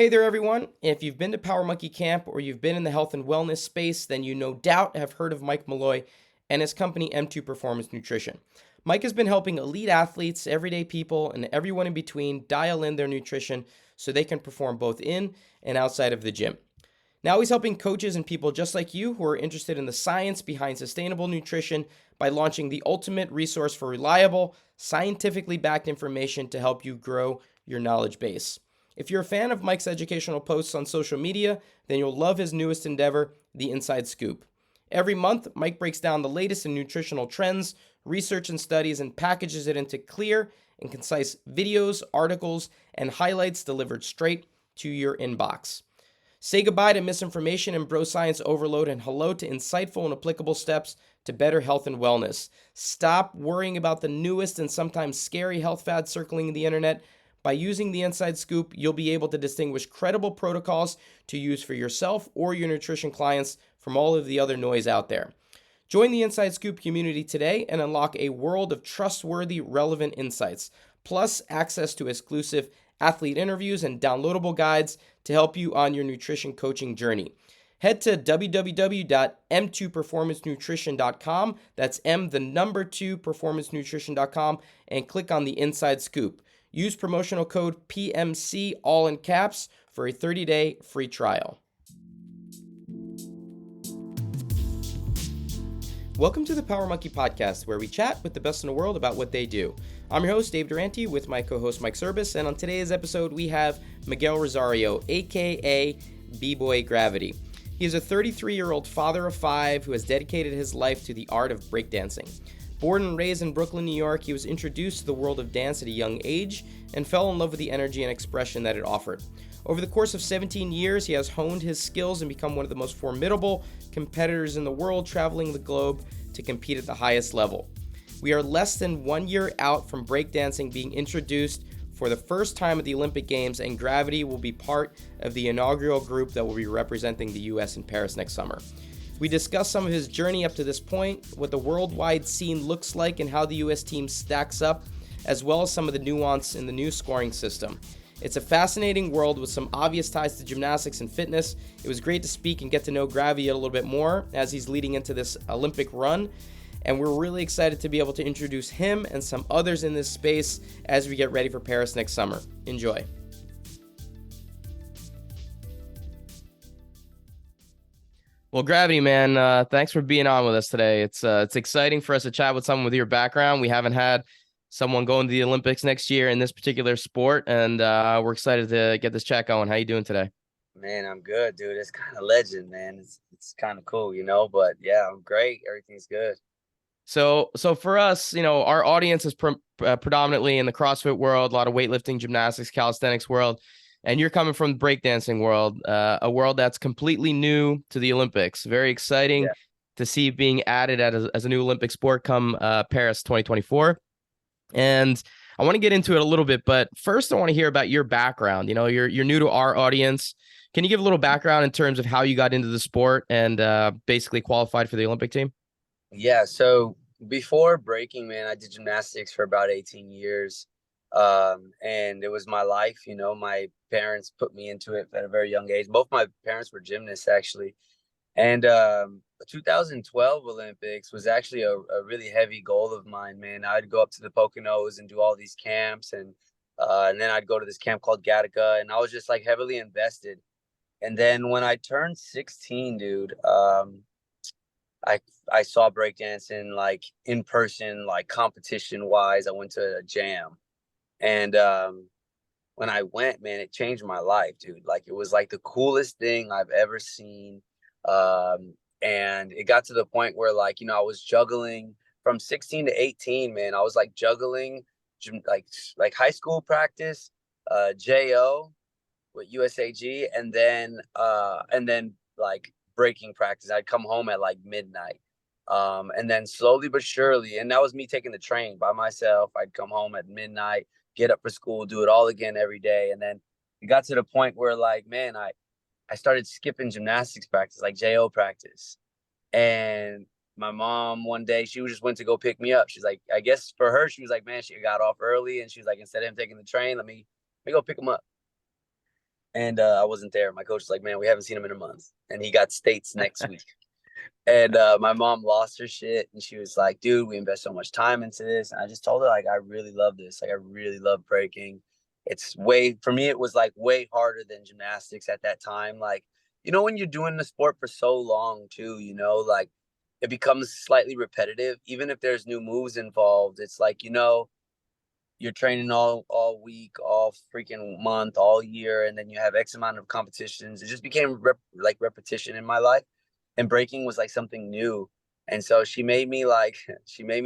Hey there, everyone. If you've been to Power Monkey Camp or you've been in the health and wellness space, then you no doubt have heard of Mike Malloy and his company M2 Performance Nutrition. Mike has been helping elite athletes, everyday people, and everyone in between dial in their nutrition so they can perform both in and outside of the gym. Now he's helping coaches and people just like you who are interested in the science behind sustainable nutrition by launching the ultimate resource for reliable, scientifically backed information to help you grow your knowledge base. If you're a fan of Mike's educational posts on social media, then you'll love his newest endeavor, The Inside Scoop. Every month, Mike breaks down the latest in nutritional trends, research, and studies and packages it into clear and concise videos, articles, and highlights delivered straight to your inbox. Say goodbye to misinformation and bro science overload and hello to insightful and applicable steps to better health and wellness. Stop worrying about the newest and sometimes scary health fads circling the internet. By using the Inside Scoop, you'll be able to distinguish credible protocols to use for yourself or your nutrition clients from all of the other noise out there. Join the Inside Scoop community today and unlock a world of trustworthy, relevant insights, plus access to exclusive athlete interviews and downloadable guides to help you on your nutrition coaching journey. Head to www.m2performancenutrition.com, that's M2 performancenutrition.com, and click on the Inside Scoop. Use promotional code PMC, all in caps, for a 30-day free trial. Welcome to the Power Monkey Podcast, where we chat with the best in the world about what they do. I'm your host, Dave Durante, with my co-host, Mike Service, and on today's episode, we have Miguel Rosario, a.k.a. B-Boy Gravity. He is a 33-year-old father of five who has dedicated his life to the art of breakdancing. Born and raised in Brooklyn, New York, he was introduced to the world of dance at a young age and fell in love with the energy and expression that it offered. Over the course of 17 years, he has honed his skills and become one of the most formidable competitors in the world, traveling the globe to compete at the highest level. We are less than 1 year out from breakdancing being introduced for the first time at the Olympic Games, and Gravity will be part of the inaugural group that will be representing the U.S. in Paris next summer. We discuss some of his journey up to this point, what the worldwide scene looks like and how the U.S. team stacks up, as well as some of the nuance in the new scoring system. It's a fascinating world with some obvious ties to gymnastics and fitness. It was great to speak and get to know Gravity a little bit more as he's leading into this Olympic run. And we're really excited to be able to introduce him and some others in this space as we get ready for Paris next summer. Enjoy. Well, Gravity, man, thanks for being on with us today. It's exciting for us to chat with someone with your background. We haven't had someone going to the Olympics next year in this particular sport, and we're excited to get this chat going. How you doing today? Man, I'm good, dude. It's kind of legend, man. It's kind of cool, But yeah, I'm great. Everything's good. So for us, our audience is predominantly in the CrossFit world, a lot of weightlifting, gymnastics, calisthenics world. And you're coming from the breakdancing world, a world that's completely new to the Olympics. Very exciting to see being added as a new Olympic sport come Paris 2024. And I want to get into it a little bit, but first I want to hear about your background. You're new to our audience. Can you give a little background in terms of how you got into the sport and basically qualified for the Olympic team? Yeah, so before breaking, man, I did gymnastics for about 18 years. And it was my life, my parents put me into it at a very young age. Both my parents were gymnasts, actually. And the 2012 Olympics was actually a really heavy goal of mine, man. I'd go up to the Poconos and do all these camps, and then I'd go to this camp called Gattaca, and I was just like heavily invested. And then when I turned 16, dude, I saw breakdancing like in person, like competition wise. I went to a jam, and when I went, man, it changed my life, dude. Like it was like the coolest thing I've ever seen. And it got to the point where I was juggling from 16 to 18, man. I was like juggling like high school practice, JO with USAG, and then like breaking practice. I'd come home at like midnight. And then slowly but surely, and that was me taking the train by myself. I'd come home at midnight, get up for school, do it all again every day. And then it got to the point where man, I started skipping gymnastics practice, like JO practice. And my mom one day, she just went to go pick me up. She's like, I guess for her, she was like, man, she got off early. And she was like, instead of him taking the train, let me go pick him up. and I wasn't there. My coach was like, "Man, we haven't seen him in a month," and he got states next week. And my mom lost her shit, and she was like, "Dude, we invest so much time into this." And I just told her like, "I really love this. Like, I really love breaking. It's way for me. It was like way harder than gymnastics at that time. Like, when you're doing the sport for so long too, like it becomes slightly repetitive. Even if there's new moves involved, it's like you're training all week, all freaking month, all year, and then you have X amount of competitions. It just became like repetition in my life, and breaking was like something new. And so she made me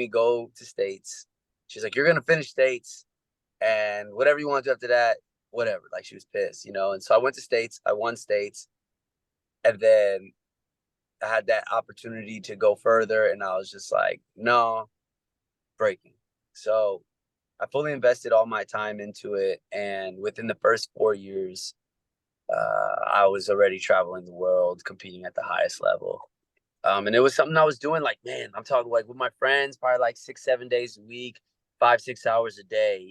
go to states. She's like, "You're gonna finish states, and whatever you want to do after that, whatever." Like she was pissed. And so I went to states. I won states, and then I had that opportunity to go further, and I was just like, no, breaking. So I fully invested all my time into it, and within the first 4 years, I was already traveling the world, competing at the highest level. And it was something I was doing, like, man, I'm talking like with my friends, probably like 6, 7 days a week, 5, 6 hours a day.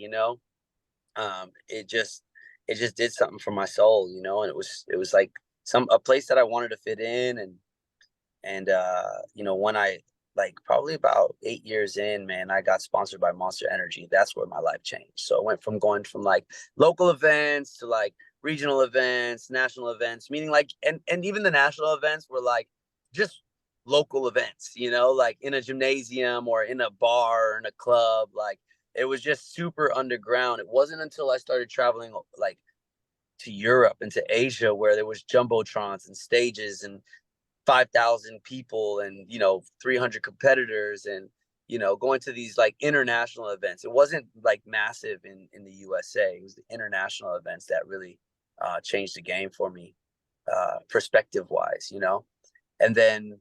It just did something for my soul. And it was like a place that I wanted to fit in, and when I like probably about 8 years in, man, I got sponsored by Monster Energy. That's where my life changed. So I went from going from like local events to like regional events, national events, meaning like and even the national events were like just local events, like in a gymnasium or in a bar or in a club. Like it was just super underground. It wasn't until I started traveling like to Europe and to Asia where there was jumbotrons and stages and 5,000 people and 300 competitors and going to these like international events. It wasn't like massive in the USA. It was the international events that really changed the game for me, perspective wise. And then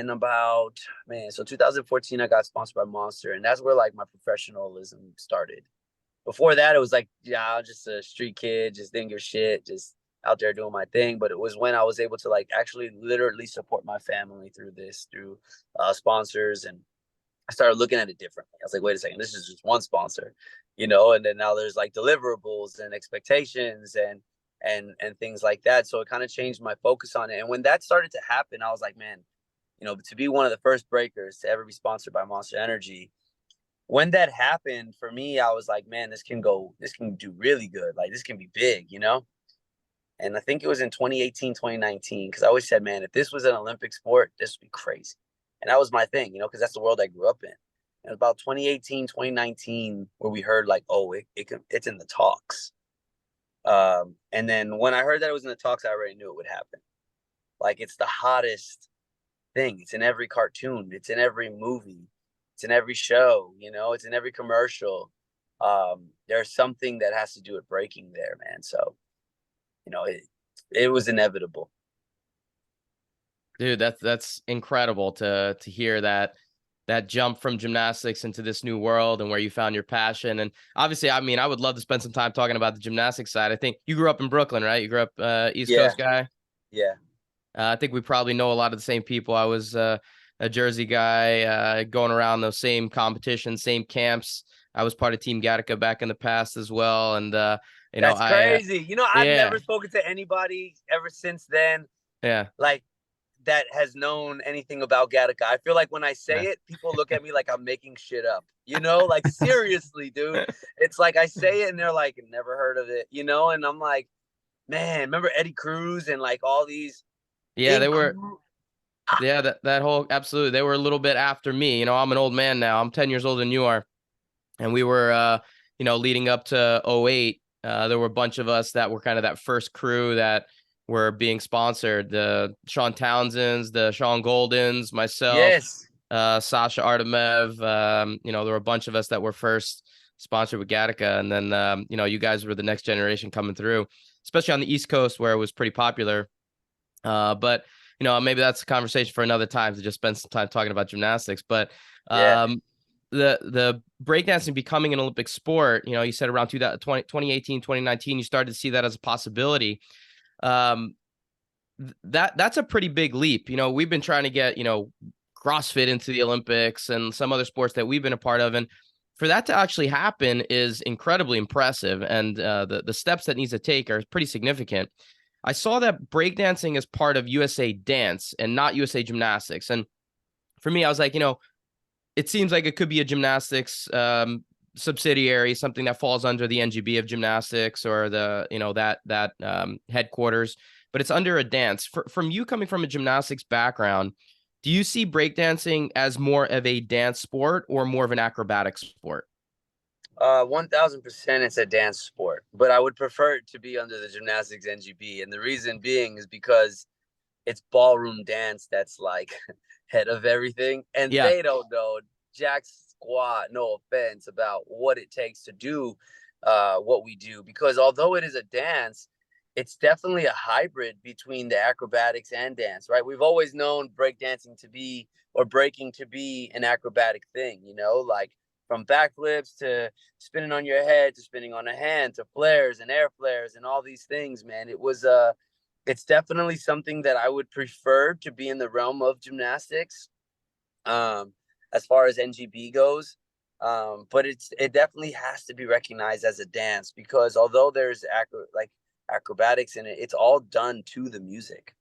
about, man, so 2014 I got sponsored by Monster, and that's where like my professionalism started. Before that, it was like, yeah, I was just a street kid, just didn't give a shit, just out there doing my thing. But it was when I was able to like actually literally support my family through sponsors, and I started looking at it differently. I was like, wait a second, this is just one sponsor. And then now there's like deliverables and expectations and things like that. So it kind of changed my focus on it. And when that started to happen, I was like, man, to be one of the first breakers to ever be sponsored by Monster Energy, when that happened for me, I was like, man, this can do really good. Like this can be big. And I think it was in 2018, 2019, because I always said, man, if this was an Olympic sport, this would be crazy. And that was my thing, because that's the world I grew up in. And about 2018, 2019, where we heard like, oh, it's in the talks. And then when I heard that it was in the talks, I already knew it would happen. Like it's the hottest thing. It's in every cartoon. It's in every movie. It's in every show. It's in every commercial. There's something that has to do with breaking there, man. So, it was inevitable. Dude, that's incredible to hear that jump from gymnastics into this new world and where you found your passion. And obviously, I mean, I would love to spend some time talking about the gymnastics side. I think you grew up in Brooklyn, right? You grew up East Yeah, Coast guy. yeah. I think we probably know a lot of the same people. I was a Jersey guy, going around those same competitions, same camps. I was part of Team Gattaca back in the past as well. And, That's I, crazy. I've yeah, never spoken to anybody ever since then, yeah, like that has known anything about Gattaca. I feel like when I say yeah. it, people look at me like I'm making shit up. Like seriously, dude. It's like I say it and they're like, never heard of it. And I'm like, man, remember Eddie Cruz and like all these Yeah, they big were. Yeah, that whole absolutely. They were a little bit after me. I'm an old man now. I'm 10 years older than you are. And we were leading up to '08, there were a bunch of us that were kind of that first crew that were being sponsored. The Sean Townsends, the Sean Goldens, myself, Yes. Sasha Artemev. There were a bunch of us that were first sponsored with Gattaca. And then you guys were the next generation coming through, especially on the East Coast where it was pretty popular. But maybe that's a conversation for another time to just spend some time talking about gymnastics. But Yeah. the breakdancing becoming an Olympic sport, you said around 2018, 2019, you started to see that as a possibility. Um, that's a pretty big leap. We've been trying to get, CrossFit into the Olympics and some other sports that we've been a part of. And for that to actually happen is incredibly impressive, and the steps that needs to take are pretty significant. I saw that breakdancing is part of USA Dance and not USA Gymnastics, and for me, I was like, it seems like it could be a gymnastics subsidiary, something that falls under the NGB of gymnastics or the that headquarters, but it's under a dance. From you coming from a gymnastics background, do you see breakdancing as more of a dance sport or more of an acrobatic sport? 1000% it's a dance sport, but I would prefer it to be under the gymnastics NGB. And the reason being is because it's ballroom dance that's like head of everything. And Yeah. they don't know jack squat, no offense, about what it takes to do what we do. Because although it is a dance, it's definitely a hybrid between the acrobatics and dance, right? We've always known breakdancing to be, or breaking to be, an acrobatic thing, like from backflips to spinning on your head to spinning on a hand to flares and air flares and all these things, man. It's definitely something that I would prefer to be in the realm of gymnastics, as far as NGB goes. But it definitely has to be recognized as a dance, because although there's acrobatics in it, it's all done to the music.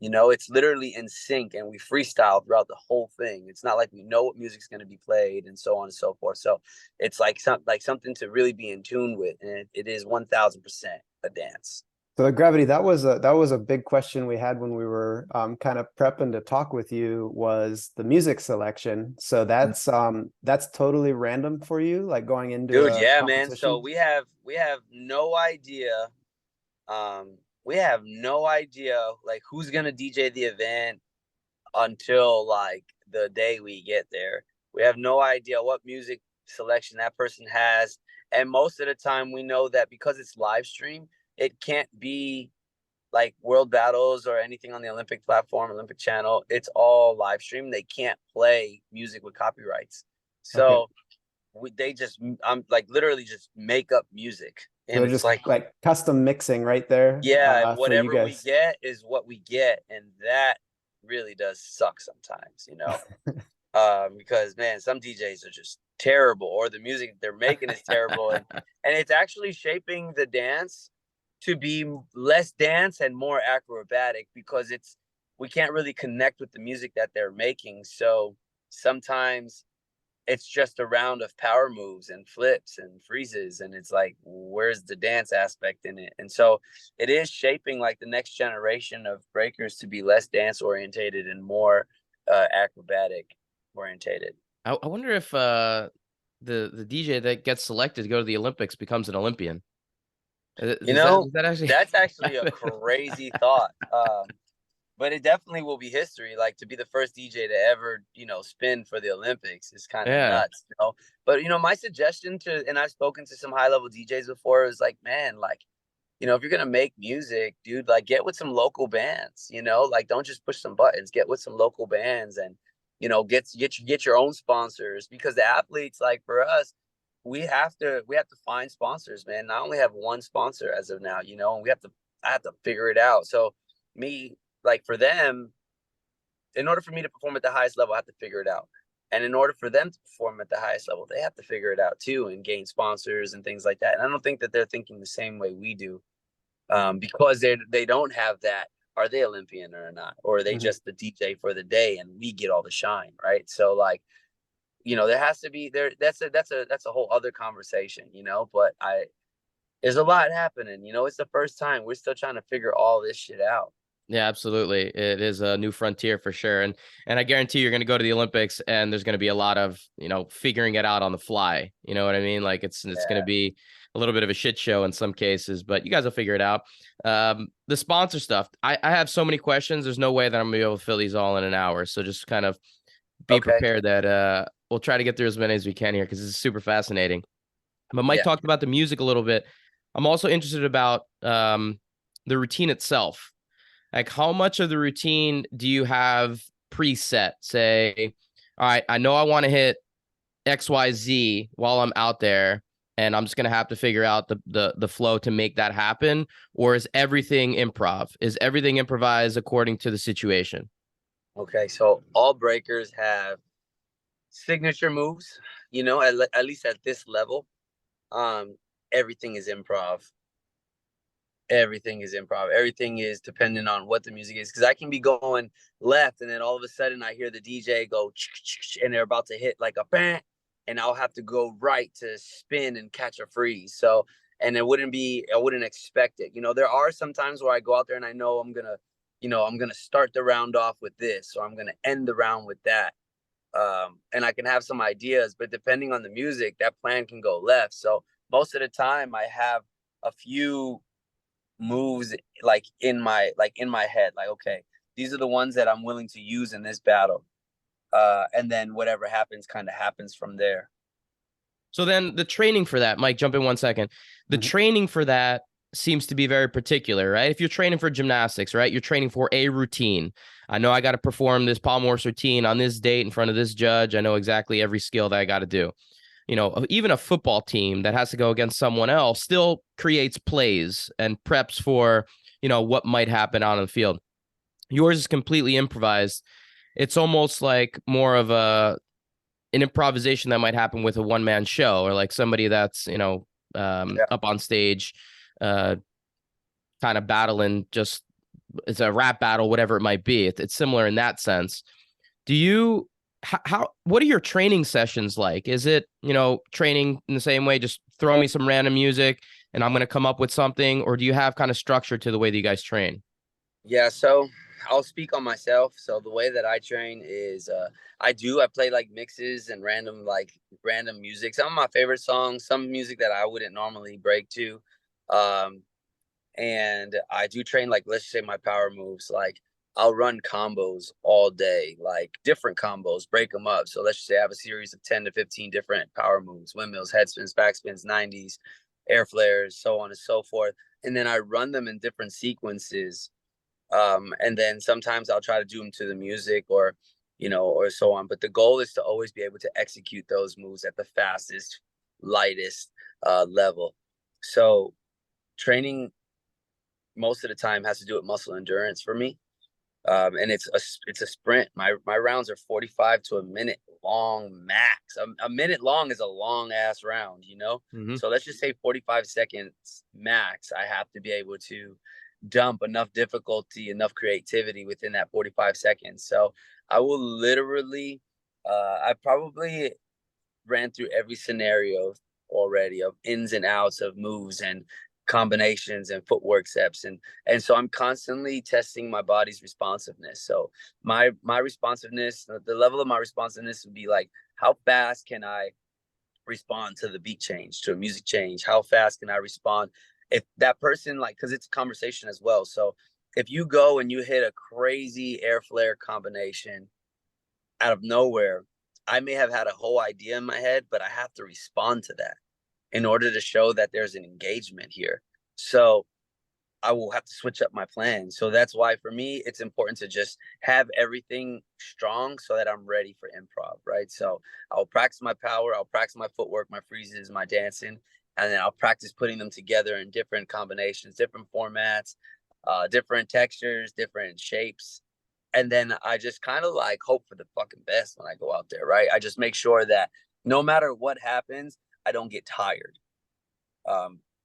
It's literally in sync, and we freestyle throughout the whole thing. It's not like we know what music's going to be played and so on and so forth. So it's like something to really be in tune with, and it is 1000% a dance. So Gravity, that was a big question we had when we were kind of prepping to talk with you, was the music selection. So that's totally random for you, like going into Dude, a yeah, man. So competition. we have no idea. We have no idea like who's gonna DJ the event until like the day we get there. We have no idea what music selection that person has. And most of the time we know that because it's live stream, it can't be like world battles or anything on the Olympic platform, Olympic channel. It's all live stream. They can't play music with copyrights. Okay. So they just, I'm like literally just make up music. So And they're it's just like, like custom mixing right there yeah, and for you whatever we guys. get is what we get. And that really does suck sometimes, because man, some DJs are just terrible, or the music they're making is terrible. And it's actually shaping the dance to be less dance and more acrobatic, because we can't really connect with the music that they're making. So sometimes it's just a round of power moves and flips and freezes, and it's like, where's the dance aspect in it? And so it is shaping like the next generation of breakers to be less dance orientated and more acrobatic orientated. I wonder if the DJ that gets selected to go to the Olympics becomes an Olympian. You Does know, that actually that's actually a happen? crazy thought. But it definitely will be history. Like, to be the first DJ to ever, spin for the Olympics is kind of Yeah. nuts. But my suggestion and I've spoken to some high level DJs before, is like, man, like, if you're gonna make music, dude, like get with some local bands. Like don't just push some buttons. Get with some local bands, and get your own sponsors, because the athletes, like for us, we have to find sponsors, man. I only have one sponsor as of now, and I have to figure it out. So me, like for them, in order for me to perform at the highest level, I have to figure it out. And in order for them to perform at the highest level, they have to figure it out too, and gain sponsors and things like that. And I don't think that they're thinking the same way we do, because they don't have that. Are they Olympian or not? Or are they Mhm. just the DJ for the day and we get all the shine, right? So like, there has to be there. That's a whole other conversation, But there's a lot happening. It's the first time. We're still trying to figure all this shit out. Yeah, absolutely. It is a new frontier for sure. And I guarantee you're going to go to the Olympics and there's going to be a lot of, figuring it out on the fly. You know what I mean? Like it's going to Yeah. be a little bit of a shit show in some cases, but you guys will figure it out. The sponsor stuff, I have so many questions. There's no way that I'm gonna be able to fill these all in an hour. So just kind of be Okay. prepared that we'll try to get through as many as we can here because this is super fascinating. But Mike Yeah. talked about the music a little bit. I'm also interested about the routine itself. Like, how much of the routine do you have preset? Say, all right, I know I want to hit XYZ while I'm out there, and I'm just gonna have to figure out the flow to make that happen. Or is everything improv? Is everything improvised according to the situation? Okay. So all breakers have signature moves, you know, at least at this level. Um, everything is improv. Everything is improv. Everything is dependent on what the music is. Because I can be going left, and then all of a sudden I hear the DJ go, and they're about to hit like a bang, and I'll have to go right to spin and catch a freeze. So, and I wouldn't expect it. You know, there are some times where I go out there and I know I'm gonna start the round off with this, or I'm gonna end the round with that. And I can have some ideas, but depending on the music, that plan can go left. So most of the time, I have a few moves in my head, like, okay, these are the ones that I'm willing to use in this battle, and then whatever happens kind of happens from there. So then the training for that, Mike, jump in 1 second. The training for that seems to be very particular, right? If you're training for gymnastics, right, you're training for a routine. I know I got to perform this polymorph routine on this date in front of this judge. I know exactly every skill that I got to do. You know, even a football team that has to go against someone else still creates plays and preps for, you know, what might happen on the field. Yours is completely improvised. It's almost like more of an improvisation that might happen with a one-man show, or like somebody that's, you know, up on stage, kind of battling, just it's a rap battle, whatever it might be. It's similar in that sense. Do you, what are your training sessions like? Is it, you know, training in the same way, just throw me some random music and I'm going to come up with something? Or do you have kind of structure to the way that you guys train? Yeah, so I'll speak on myself. So the way that I train is I play like mixes and random music. Some of my favorite songs, some music that I wouldn't normally break to. Um, and I do train, like, let's say my power moves, like I'll run combos all day, like different combos, break them up. So let's just say I have a series of 10 to 15 different power moves: windmills, head spins, back spins, 90s, air flares, so on and so forth. And then I run them in different sequences. And then sometimes I'll try to do them to the music, or, you know, or so on. But the goal is to always be able to execute those moves at the fastest, lightest level. So training most of the time has to do with muscle endurance for me. And it's a sprint. My rounds are 45 to a minute long max. A minute long is a long ass round, you know? So let's just say 45 seconds max. I have to be able to dump enough difficulty, enough creativity within that 45 seconds. So I will literally, I probably ran through every scenario already of ins and outs of moves and combinations and footwork steps, and so I'm constantly testing my body's responsiveness. So my responsiveness, the level of my responsiveness would be like, how fast can I respond to the beat change, to a music change? How fast can I respond if that person, like, because it's a conversation as well. So if you go and you hit a crazy air flare combination out of nowhere, I may have had a whole idea in my head, but I have to respond to that in order to show that there's an engagement here. So I will have to switch up my plan. So that's why for me, it's important to just have everything strong so that I'm ready for improv, right? So I'll practice my power, I'll practice my footwork, my freezes, my dancing, and then I'll practice putting them together in different combinations, different formats, different textures, different shapes. And then I just kind of like hope for the fucking best when I go out there, right? I just make sure that no matter what happens, I don't get tired.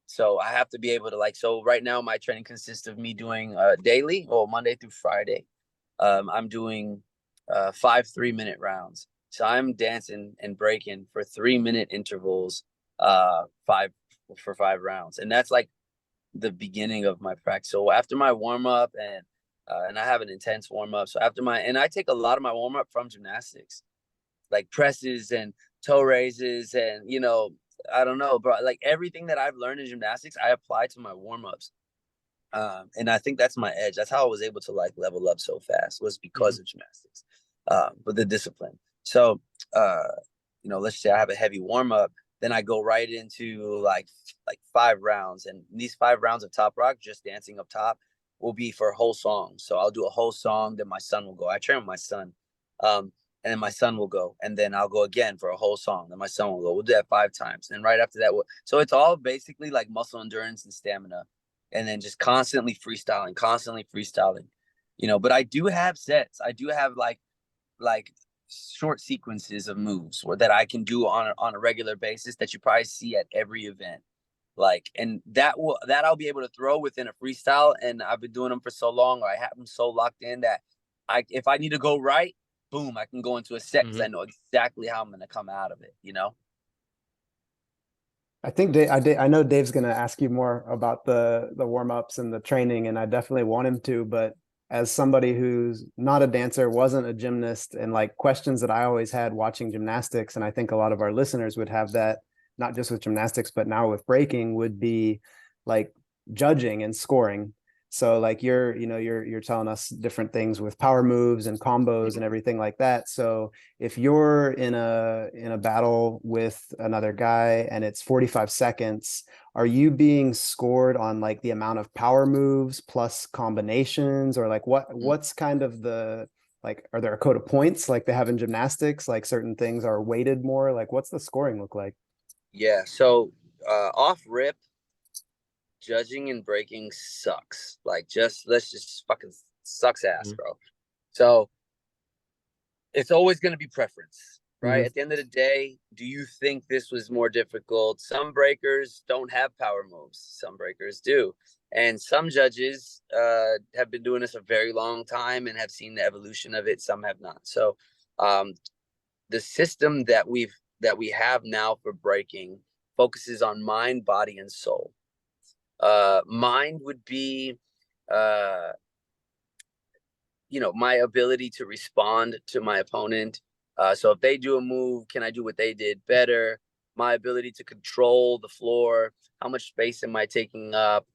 So I have to be able to, like, so right now my training consists of me doing daily, or Monday through Friday. I'm doing 5 3-minute rounds. So I'm dancing and breaking for 3-minute intervals, 5 rounds. And that's like the beginning of my practice. So after my warm up, and I have an intense warm up. So and I take a lot of my warm up from gymnastics, like presses and toe raises, and, you know, I don't know, bro. Like everything that I've learned in gymnastics, I apply to my warm ups, and I think that's my edge. That's how I was able to like level up so fast, was because of gymnastics, but the discipline. So, you know, let's say I have a heavy warm up, then I go right into like 5 rounds, and these 5 rounds of top rock, just dancing up top, will be for a whole song. So I'll do a whole song, then my son will go. I train with my son. And then my son will go, and then I'll go again for a whole song. Then my son will go. We'll do that 5 times. And right after that, so it's all basically like muscle endurance and stamina, and then just constantly freestyling, you know. But I do have sets. I do have like short sequences of moves that I can do on a regular basis that you probably see at every event. Like, and that I'll be able to throw within a freestyle. And I've been doing them for so long, or I have them so locked in that if I need to go right, boom, I can go into a set because I know exactly how I'm going to come out of it, you know? I think I know Dave's going to ask you more about the warm-ups and the training, and I definitely want him to, but as somebody who's not a dancer, wasn't a gymnast, and like questions that I always had watching gymnastics, and I think a lot of our listeners would have that, not just with gymnastics, but now with breaking, would be like judging and scoring. So like you're telling us different things with power moves and combos and everything like that. So if you're in a battle with another guy and it's 45 seconds, are you being scored on like the amount of power moves plus combinations, or like what's kind of the, like, are there a code of points like they have in gymnastics, like certain things are weighted more? Like what's the scoring look like? Yeah. So off rip, judging and breaking sucks. Like, let's just fucking sucks ass, bro. So it's always going to be preference, right? At the end of the day, do you think this was more difficult? Some breakers don't have power moves. Some breakers do. And some judges have been doing this a very long time and have seen the evolution of it. Some have not. So the system that we have now for breaking focuses on mind, body, and soul. Mind would be my ability to respond to my opponent. So if they do a move, can I do what they did better? My ability to control the floor, how much space am I taking up,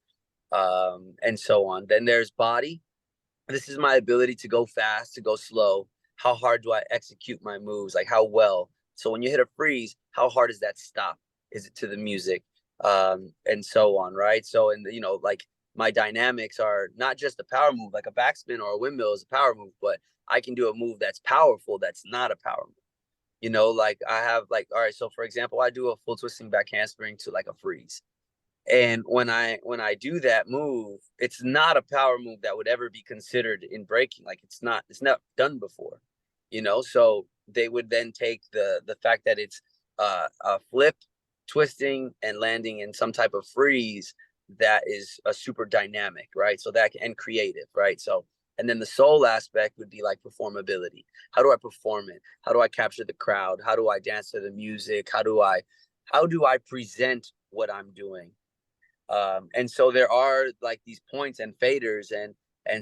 and so on. Then there's body. This is my ability to go fast, to go slow. How hard do I execute my moves? Like how well? So when you hit a freeze, how hard is that stop? Is it to the music? And so on, right? So, and like my dynamics are not just a power move, like a backspin or a windmill is a power move, but I can do a move that's powerful, that's not a power move. Like I have like, all right, so for example, I do a full twisting back handspring to like a freeze. And when I do that move, it's not a power move that would ever be considered in breaking. Like it's not done before, So they would then take the fact that it's a flip, twisting, and landing in some type of freeze that is a super dynamic, right? So and creative, right? So, and then the soul aspect would be like performability. How do I perform it? How do I capture the crowd? How do I dance to the music? How do I present what I'm doing? And so there are like these points and faders and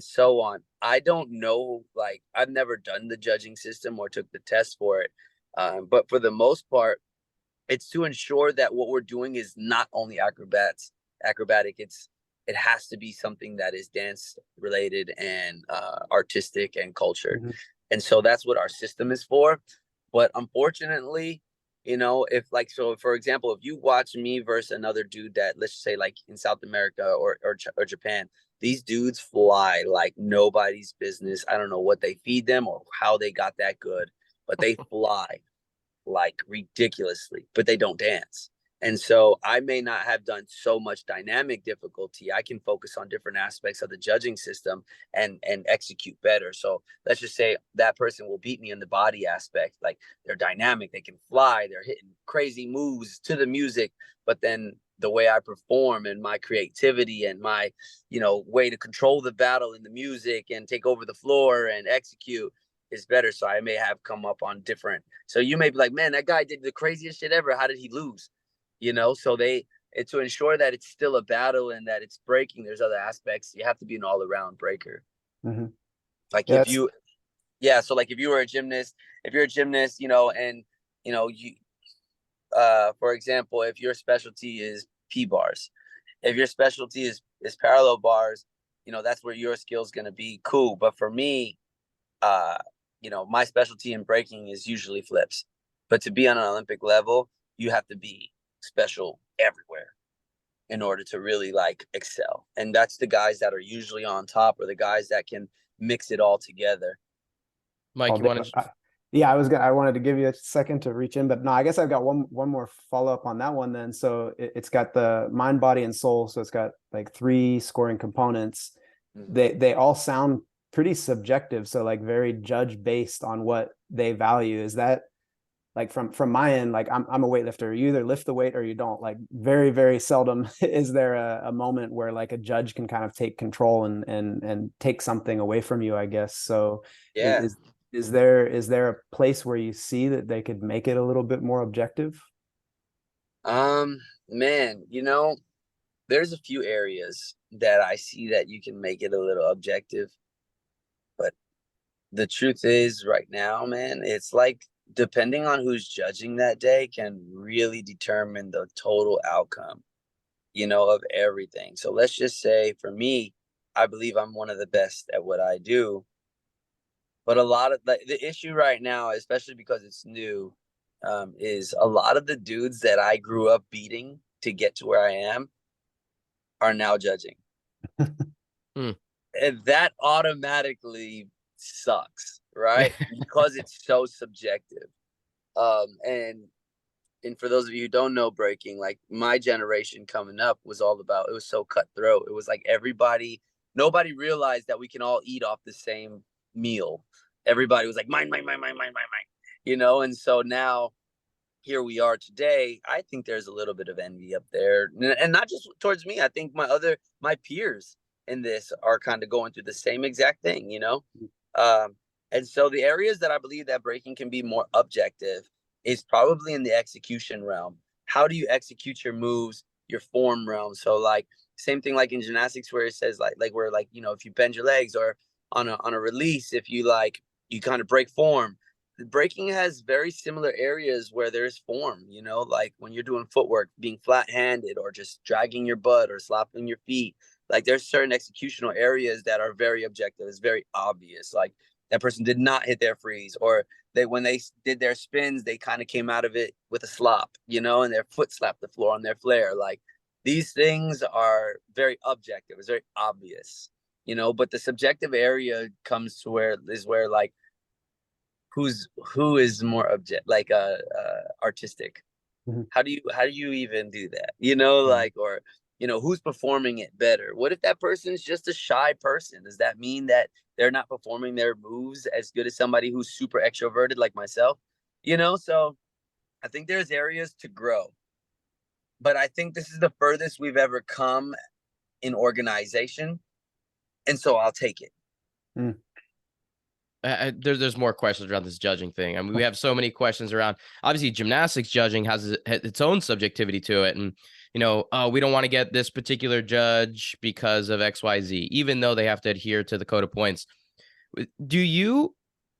so on. I don't know, like I've never done the judging system or took the test for it. But for the most part, it's to ensure that what we're doing is not only acrobatic. It has to be something that is dance related and artistic and cultured. And so that's what our system is for. But unfortunately, if like, so for example, if you watch me versus another dude that, let's say like in South America or Japan, these dudes fly like nobody's business. I don't know what they feed them or how they got that good, but they fly like ridiculously, but they don't dance. And so I may not have done so much dynamic difficulty. I can focus on different aspects of the judging system and execute better. So let's just say that person will beat me in the body aspect. Like they're dynamic, they can fly, they're hitting crazy moves to the music, but then the way I perform and my creativity and my, way to control the battle in the music and take over the floor and execute is better. So I may have come up on different. So you may be like, man, that guy did the craziest shit ever. How did he lose? So it's to ensure that it's still a battle and that it's breaking. There's other aspects. You have to be an all around breaker. Like if you, so like if you're a gymnast, and you, for example, if your specialty is P bars, if your specialty is parallel bars, that's where your skill is going to be cool. But for me, my specialty in breaking is usually flips. But to be on an Olympic level, you have to be special everywhere in order to really like excel. And that's the guys that are usually on top, or the guys that can mix it all together. Mike, you want to? Yeah, I wanted to give you a second to reach in, but no, I guess I've got one more follow up on that one then. So it's got the mind, body, and soul. So it's got like 3 scoring components. They all sound pretty subjective. So like very judge based on what they value. Is that like from my end, like I'm a weightlifter. You either lift the weight or you don't. Like very, very seldom is there a moment where like a judge can kind of take control and take something away from you, I guess. So Yeah. is there a place where you see that they could make it a little bit more objective? Man, there's a few areas that I see that you can make it a little objective, but the truth is right now, man, it's like depending on who's judging that day can really determine the total outcome, of everything. So let's just say for me, I believe I'm one of the best at what I do. But a lot of the issue right now, especially because it's new, is a lot of the dudes that I grew up beating to get to where I am are now judging. Hmm. And that automatically sucks, right? Because it's so subjective. And for those of you who don't know breaking, like my generation coming up was all about, it was so cutthroat. It was like nobody realized that we can all eat off the same meal. Everybody was like, mine, mine, mine, mine, mine, mine, mine. And so now here we are today. I think there's a little bit of envy up there, and not just towards me. I think my peers in this are kind of going through the same exact thing. Um, and so the areas that I believe that breaking can be more objective is probably in the execution realm. How do you execute your moves, your form realm? So like same thing like in gymnastics where it says like where like if you bend your legs or on a release, if you like you kind of break form. The breaking has very similar areas where there's form, like when you're doing footwork, being flat handed or just dragging your butt or slapping your feet. Like there's certain executional areas that are very objective. It's very obvious. Like that person did not hit their freeze, or when they did their spins, they kind of came out of it with a slop, and their foot slapped the floor on their flare. Like these things are very objective. It's very obvious, but the subjective area comes to where like who is more artistic. Mhm. How do you even do that, Mhm. like, or who's performing it better? What if that person's just a shy person? Does that mean that they're not performing their moves as good as somebody who's super extroverted like myself? So I think there's areas to grow, but I think this is the furthest we've ever come in organization, and so I'll take it. Mm. There's more questions around this judging thing. I mean, we have so many questions around. Obviously, gymnastics judging has its own subjectivity to it, and we don't want to get this particular judge because of XYZ, even though they have to adhere to the code of points. Do you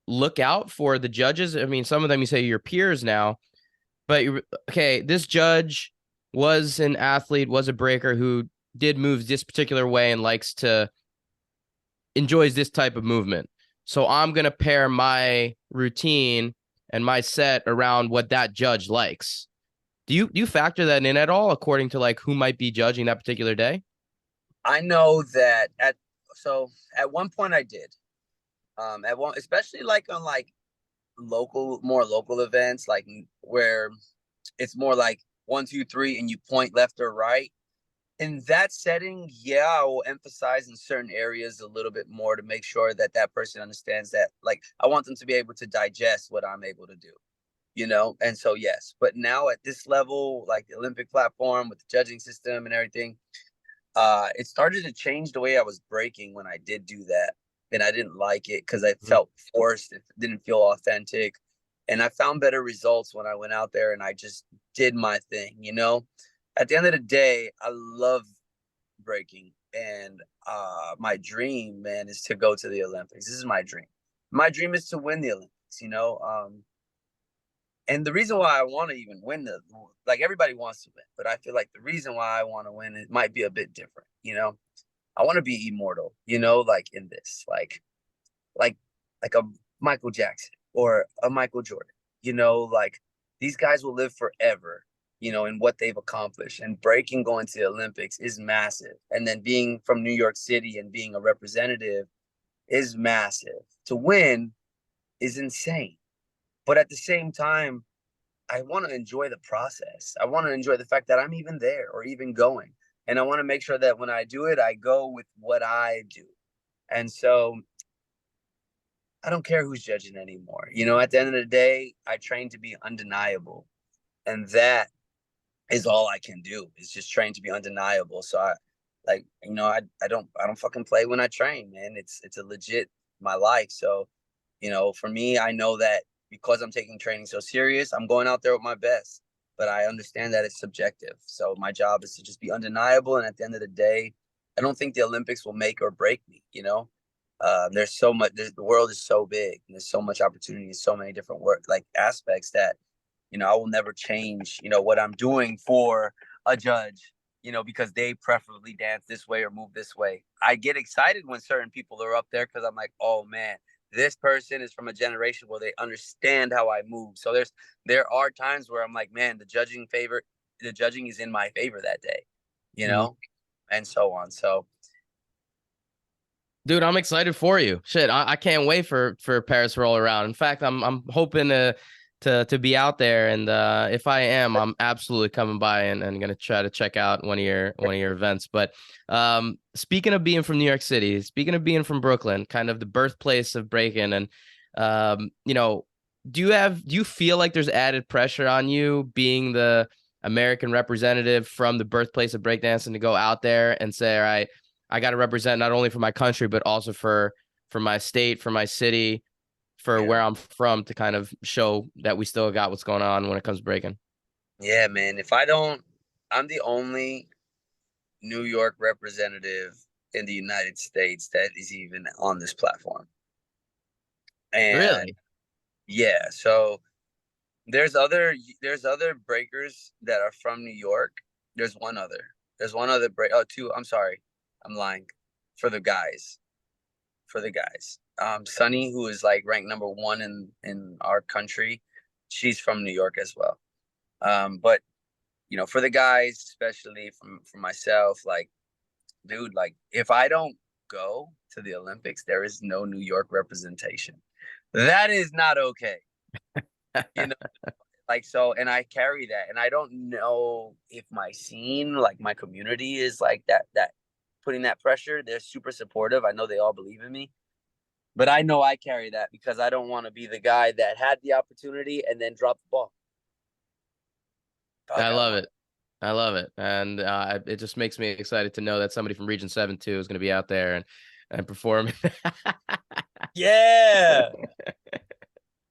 look out for the judges? I mean, some of them you say your peers now, but okay, this judge was an athlete, was a breaker who did moves this particular way and enjoys this type of movement. So I'm going to pair my routine and my set around what that judge likes. Do you factor that in at all according to like who might be judging that particular day? I know that at one point I did. At one, especially like on like more local events, like where it's more like 1, 2, 3, and you point left or right. In that setting, yeah, I will emphasize in certain areas a little bit more to make sure that that person understands that. Like, I want them to be able to digest what I'm able to do. And so yes, but now at this level, like the Olympic platform with the judging system and everything, it started to change the way I was breaking when I did do that. And I didn't like it because I Mhm. felt forced. It didn't feel authentic. And I found better results when I went out there and I just did my thing. At the end of the day, I love breaking. And my dream, man, is to go to the Olympics. This is my dream. My dream is to win the Olympics. And the reason why I want to even win like everybody wants to win, but I feel like the reason why I want to win, it might be a bit different. I want to be immortal, like in this, like, like a Michael Jackson or a Michael Jordan, like these guys will live forever, in what they've accomplished. And breaking going to the Olympics is massive. And then being from New York City and being a representative is massive. To win is insane. But at the same time, I want to enjoy the process. I want to enjoy the fact that I'm even there or even going. And I want to make sure that when I do it, I go with what I do. And so I don't care who's judging anymore. You know, at the end of the day, I train to be undeniable. And that is all I can do, is just train to be undeniable. So I like, you know, I don't fucking play when I train, man. It's a legit my life. So, you know, for me, I know that because I'm taking training so serious, I'm going out there with my best. But I understand that it's subjective. So my job is to just be undeniable. And at the end of the day, I don't think the Olympics will make or break me, you know? There's so much, the world is so big, and there's so much opportunity, so many different work like aspects that, you know, I will never change, you know, what I'm doing for a judge, you know, because they preferably dance this way or move this way. I get excited when certain people are up there because I'm like, oh man, this person is from a generation where they understand how I move. So there are times where I'm like, man, the judging is in my favor that day, you Mhm. know, and so on. So Dude, I'm excited for you. Shit, I can't wait for Paris roll around. In fact, I'm hoping to be out there, and if I am, I'm absolutely coming by and gonna try to check out one of your events. But speaking of being from New York City, speaking of being from Brooklyn, kind of the birthplace of breaking, and you know, do you feel like there's added pressure on you being the American representative from the birthplace of breakdancing to go out there and say, all right, I got to represent not only for my country, but also for my state, for my city, for yeah, where I'm from, to kind of show that we still got what's going on when it comes to breaking. yeah, man. If I don't, I'm the only New York representative in the United States that is even on this platform. And Really? yeah, so there's other breakers that are from New York. There's one other. There's one other break. Oh, two. I'm sorry. I'm lying. For the guys. For the guys. Sunny, who is like ranked number one in our country, she's from New York as well. But you know, for the guys, especially from myself, like, dude, like if I don't go to the Olympics, there is no New York representation. That is not okay. You know, like so, and I carry that, and I don't know if my scene, like my community, is like that putting that pressure. They're super supportive. I know they all believe in me, but I know I carry that because I don't want to be the guy that had the opportunity and then drop the ball. I Fuck, I love want. it. I love it. And it just makes me excited to know that somebody from Region 7 too is going to be out there and performing. Yeah,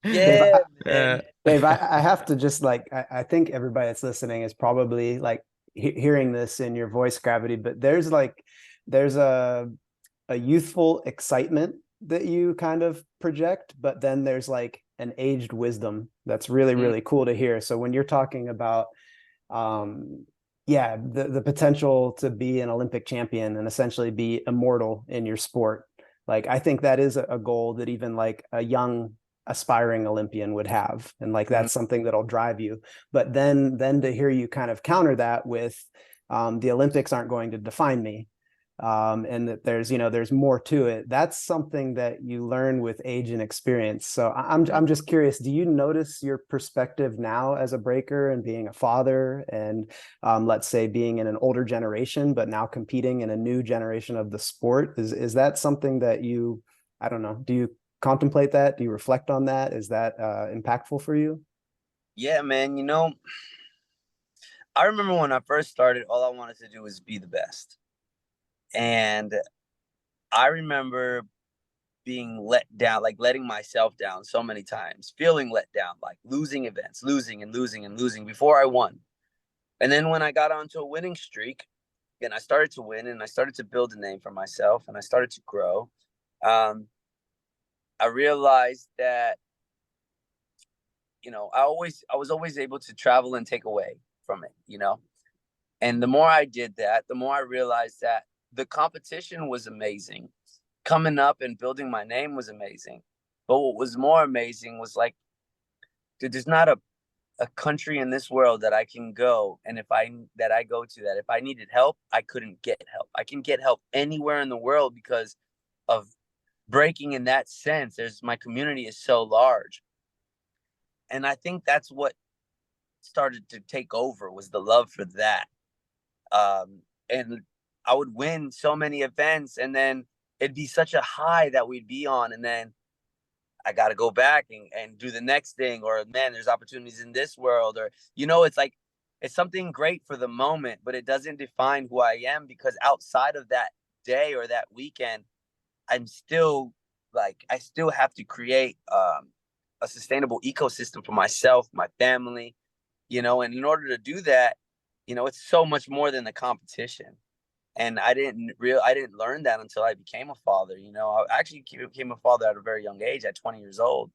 Dave, yeah, man. Dave, I have to just like I think everybody that's listening is probably like hearing this in your voice gravity, but there's a youthful excitement that you kind of project, but then there's like an aged wisdom that's really, Mm, really cool to hear. So when you're talking about yeah, the potential to be an Olympic champion and essentially be immortal in your sport, like I think that is a goal that even like a young aspiring Olympian would have, and like Mhm. that's something that'll drive you. But then to hear you kind of counter that with the Olympics aren't going to define me, and that there's more to it. That's something that you learn with age and experience. So I'm just curious, do you notice your perspective now as a breaker and being a father, and let's say being in an older generation but now competing in a new generation of the sport, is that something that you, I don't know, do you contemplate that, do you reflect on that, is that impactful for you? Yeah, man. You know, I remember when I first started, all I wanted to do was be the best, and I remember being let down, like letting myself down so many times, feeling let down, like losing events, losing and losing and losing before I won. And then when I got onto a winning streak, and I started to win, and I started to build a name for myself, and I started to grow, um, I realized that, you know, I was always able to travel and take away from it, you know. And the more I did that, the more I realized that the competition was amazing. Coming up and building my name was amazing. But what was more amazing was like, dude, there's not a country in this world that I can go, and I go to, that if I needed help, I couldn't get help. I can get help anywhere in the world because of breaking in that sense. There's my community is so large. And I think that's what started to take over, was the love for that. And I would win so many events, and then it'd be such a high that we'd be on, and then I got to go back and do the next thing, or man, there's opportunities in this world, or, you know, it's like, it's something great for the moment, but it doesn't define who I am, because outside of that day or that weekend, I'm still like, I still have to create a sustainable ecosystem for myself, my family, you know, and in order to do that, you know, it's so much more than the competition. And I didn't learn that until I became a father. You know, I actually became a father at a very young age, at 20 years old,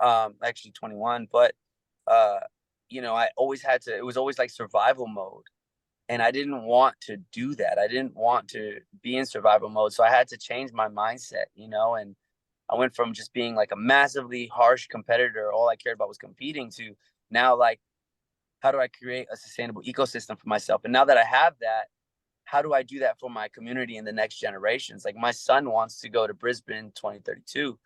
actually 21. But uh, you know, I always had to. It was always like survival mode, and I didn't want to do that. I didn't want to be in survival mode, so I had to change my mindset. You know, and I went from just being like a massively harsh competitor, all I cared about was competing, to now like, how do I create a sustainable ecosystem for myself? And now that I have that, how do I do that for my community and the next generations? Like, my son wants to go to Brisbane 2032.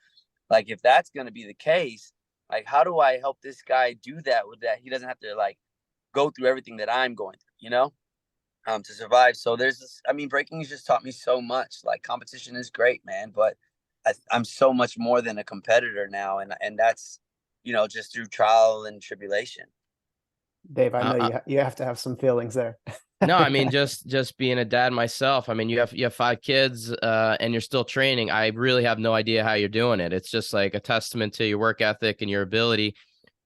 Like, if that's going to be the case, like, how do I help this guy do that with that? He doesn't have to like go through everything that I'm going through, you know, to survive. So there's this, I mean, breaking has just taught me so much. Like, competition is great, man, but I'm so much more than a competitor now. And that's, you know, just through trial and tribulation. Dave, I know Uh, you have to have some feelings there. No, I mean, just being a dad myself. I mean, you have 5 kids, and you're still training. I really have no idea how you're doing it. It's just like a testament to your work ethic and your ability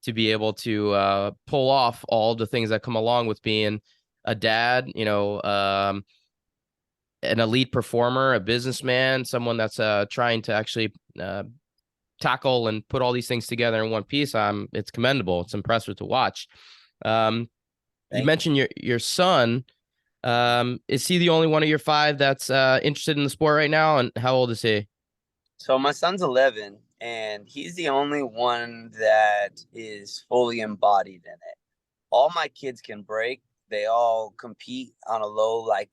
to be able to pull off all the things that come along with being a dad. You know, an elite performer, a businessman, someone that's trying to actually tackle and put all these things together in one piece. It's commendable. It's impressive to watch. You Thank you. mentioned your son. Is he the only one of your 5 that's interested in the sport right now? And how old is he? So my son's 11, and he's the only one that is fully embodied in it. All my kids can break. They all compete on a low, like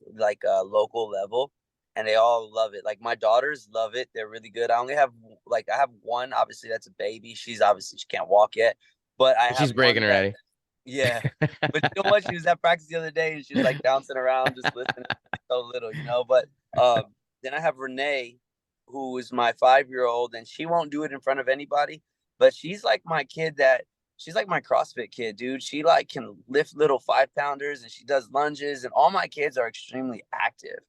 a local level, and they all love it. Like, my daughters love it. They're really good. I have one, obviously that's a baby. She's obviously, she can't walk yet, but I have She's one breaking that, already. yeah. But you know what? She was at practice the other day, and she was like bouncing around, just listening. So little, you know. But then I have Renee, who is my 5-year-old, and she won't do it in front of anybody. But she's like my kid that she's like my CrossFit kid, dude. She like can lift little 5-pounders, and she does lunges, and all my kids are extremely active.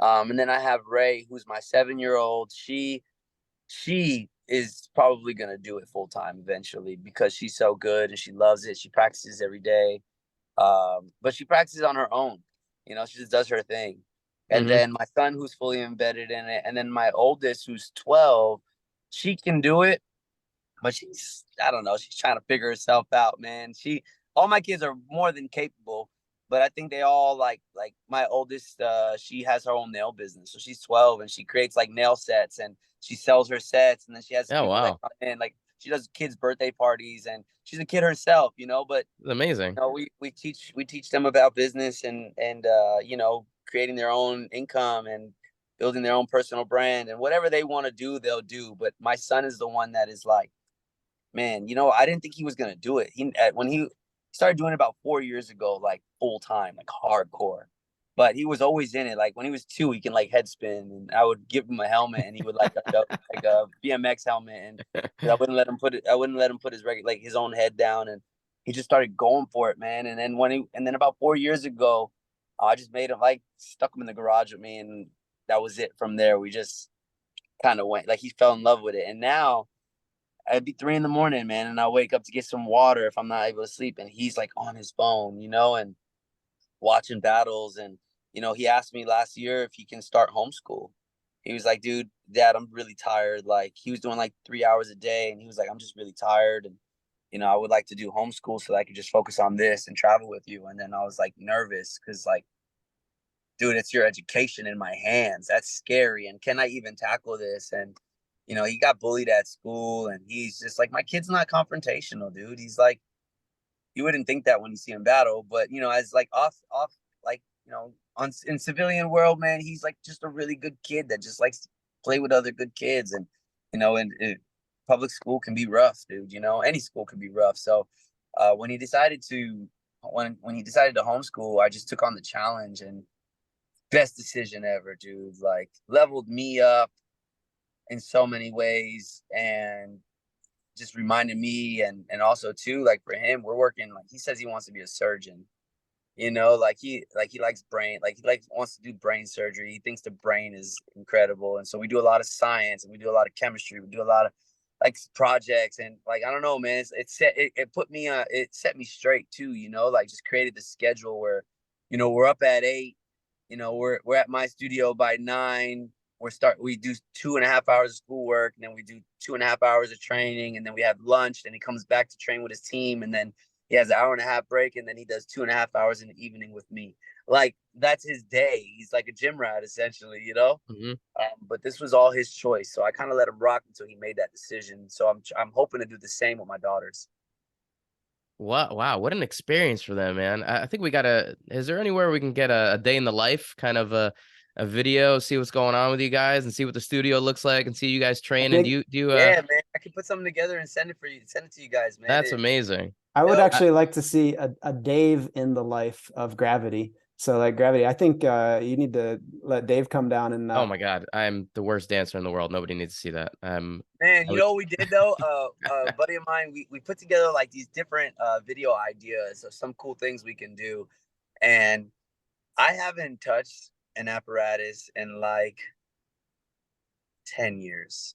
And then I have Ray, who's my 7-year-old. She is probably going to do it full time eventually, because she's so good and she loves it. She practices every day. But she practices on her own. You know, she just does her thing. And Mm-hmm. then my son, who's fully embedded in it. And then my oldest, who's 12, she can do it, but I don't know, she's trying to figure herself out, man. All my kids are more than capable, but I think they all like my oldest, she has her own nail business. So she's 12, and she creates like nail sets, and she sells her sets, and then she has Oh, people that wow. come in, like she does kids' birthday parties, and she's a kid herself, you know, but That's amazing. you know, we teach them about business and you know, creating their own income and building their own personal brand, and whatever they want to do, they'll do. But my son is the one that is like, man, you know, I didn't think he was gonna do it. When he started doing it about 4 years ago, like full time, like hardcore. But he was always in it. Like when he was 2, he can like head spin, and I would give him a helmet, and he would like a BMX helmet, and I wouldn't let him put it. I wouldn't let him put his like his own head down, and he just started going for it, man. And then about 4 years ago, I just made him like stuck him in the garage with me, and that was it. From there, we just kind of went like he fell in love with it, and now it'd be 3 in the morning, man, and I wake up to get some water if I'm not able to sleep, and he's like on his phone, you know, and watching battles. And you know, he asked me last year if he can start homeschool. He was like, "Dude, Dad, I'm really tired." Like he was doing like 3 hours a day, and he was like, "I'm just really tired, and you know, I would like to do homeschool so that I could just focus on this and travel with you." And then I was like nervous because like, dude, it's your education in my hands. That's scary. And can I even tackle this? And, you know, he got bullied at school, and he's just like, my kid's not confrontational, dude. He's like, you wouldn't think that when you see him battle, but, you know, as like off, like, you know, in civilian world, man, he's like just a really good kid that just likes to play with other good kids. And, you know, public school can be rough, dude, you know, any school can be rough. So, when he decided to, when he decided to homeschool, I just took on the challenge, and best decision ever, dude. Like leveled me up in so many ways, and just reminded me, and also too, like for him, we're working, like he says he wants to be a surgeon. You know, like he likes brain, like he like wants to do brain surgery. He thinks the brain is incredible, and so we do a lot of science and we do a lot of chemistry. We do a lot of like projects, and like I don't know, man. It put me it set me straight too. You know, like just created the schedule where, you know, we're up at 8. You know, we're at my studio by 9. We do 2.5 hours of schoolwork, and then we do 2.5 hours of training, and then we have lunch. And he comes back to train with his team, and then he has an hour-and-a-half break, and then he does 2.5 hours in the evening with me. Like that's his day. He's like a gym rat essentially, you know. Hmm. But this was all his choice, so I kind of let him rock until he made that decision. So I'm hoping to do the same with my daughters. Wow, what an experience for them, man. I think we gotta. Is there anywhere we can get a day in the life, kind of a video, see what's going on with you guys, and see what the studio looks like, and see you guys I training? think Do you Yeah, man, I can put something together and send it for you. Send it to you guys, man. That's amazing. I would Dope. actually like to see a Dave in the life of Gravity. So like Gravity, I think you need to let Dave come down and Oh my God, I'm the worst dancer in the world. Nobody needs to see that. Man, I you would- know what we did though? A buddy of mine, we put together like these different video ideas of some cool things we can do. And I haven't touched an apparatus in like 10 years.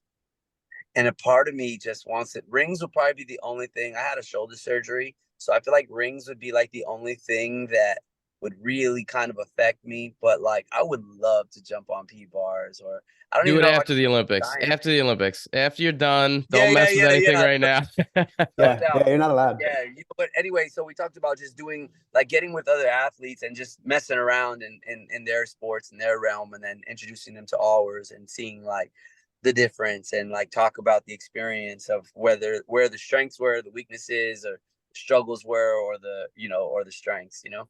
And a part of me just wants it. Rings will probably be the only thing. I had a shoulder surgery, so I feel like rings would be like the only thing that would really kind of affect me. But like, I would love to jump on P bars, or I don't Do even it know if I after could the do Olympics. science. After the Olympics. After you're done, Yeah, don't yeah, mess with yeah, anything yeah. right now. No yeah, doubt. you're not allowed. Yeah, you know, but anyway, so we talked about just doing like getting with other athletes and just messing around in their sports and their realm, and then introducing them to ours and seeing like the difference, and like talk about the experience of where the strengths were, the weaknesses, or struggles were, or the, you know, or the strengths, you know.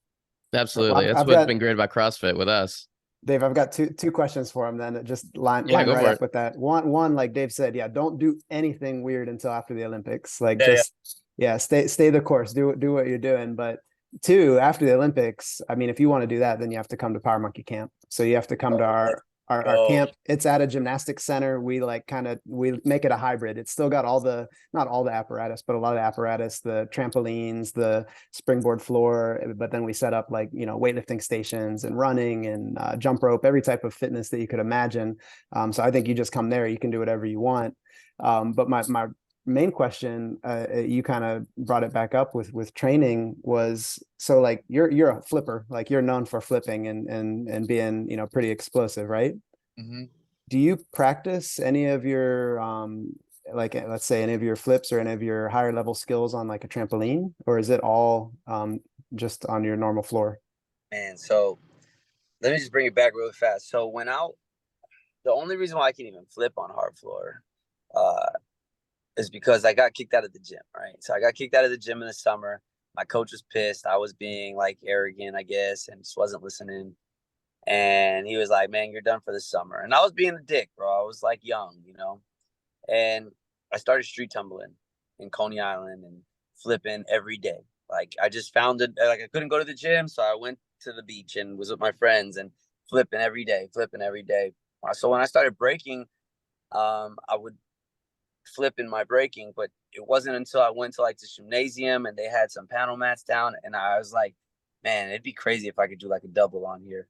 Well, Absolutely. That's I've what's got been great about CrossFit with us. Dave. I've got two questions for him. Then that just Yeah, line go right for up it. with that. One, like Dave said, yeah, don't do anything weird until after the Olympics. Like Yeah, yeah. just yeah, stay the course. Do what you're doing. But two, after the Olympics, I mean, if you want to do that, then you have to come to Power Monkey Camp. So you have to come to our Go. camp. It's at a gymnastics center. We like we make it a hybrid. It's still got not all the apparatus, but a lot of the apparatus, the trampolines, the springboard floor. But then we set up like, you know, weightlifting stations and running and jump rope, every type of fitness that you could imagine. So I think you just come there, you can do whatever you want. But my main question, you kind of brought it back up with training, was so like you're a flipper, like you're known for flipping and being, you know, pretty explosive, right? Mm-hmm. Do you practice any of your like let's say any of your flips or any of your higher level skills on like a trampoline, or is it all just on your normal floor? Man, so let me just bring it back real fast. So the only reason why I can even flip on hard floor uh is because I got kicked out of the gym, right? So I got kicked out of the gym in the summer. My coach was pissed. I was being like arrogant, I guess, and just wasn't listening. And he was like, "Man, you're done for the summer." And I was being a dick, bro. I was like young, you know. And I started street tumbling in Coney Island and flipping every day. Like I just found it, like I couldn't go to the gym, so I went to the beach and was with my friends and flipping every day, flipping every day. So when I started breaking, I would flip in my breaking, but it wasn't until I went to like the gymnasium and they had some panel mats down, and I was like, man, it'd be crazy if I could do like a double on here,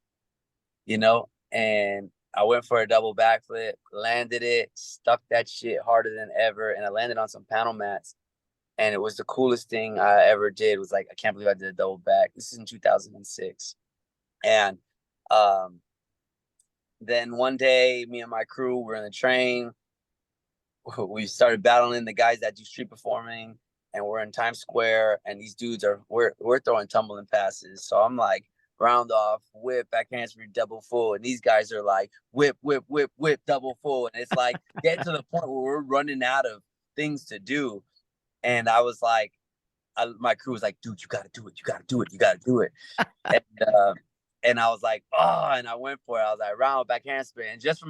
you know? And I went for a double backflip, landed it, stuck that shit harder than ever, and I landed on some panel mats. And it was the coolest thing I ever did. It was like, I can't believe I did a double back. This is in 2006. And um, then one day, me and my crew were in the train. We started battling the guys that do street performing, and we're in Times Square, and these dudes we're throwing tumbling passes. So I'm like, round off, whip, back handspring, double full, and these guys are like whip, whip, whip, whip, double full, and it's like getting to the point where we're running out of things to do. And I was like, my crew was like, dude, you gotta do it, you gotta do it, you gotta do it. And I was like, oh, and I went for it. I was like, round back handspring, and just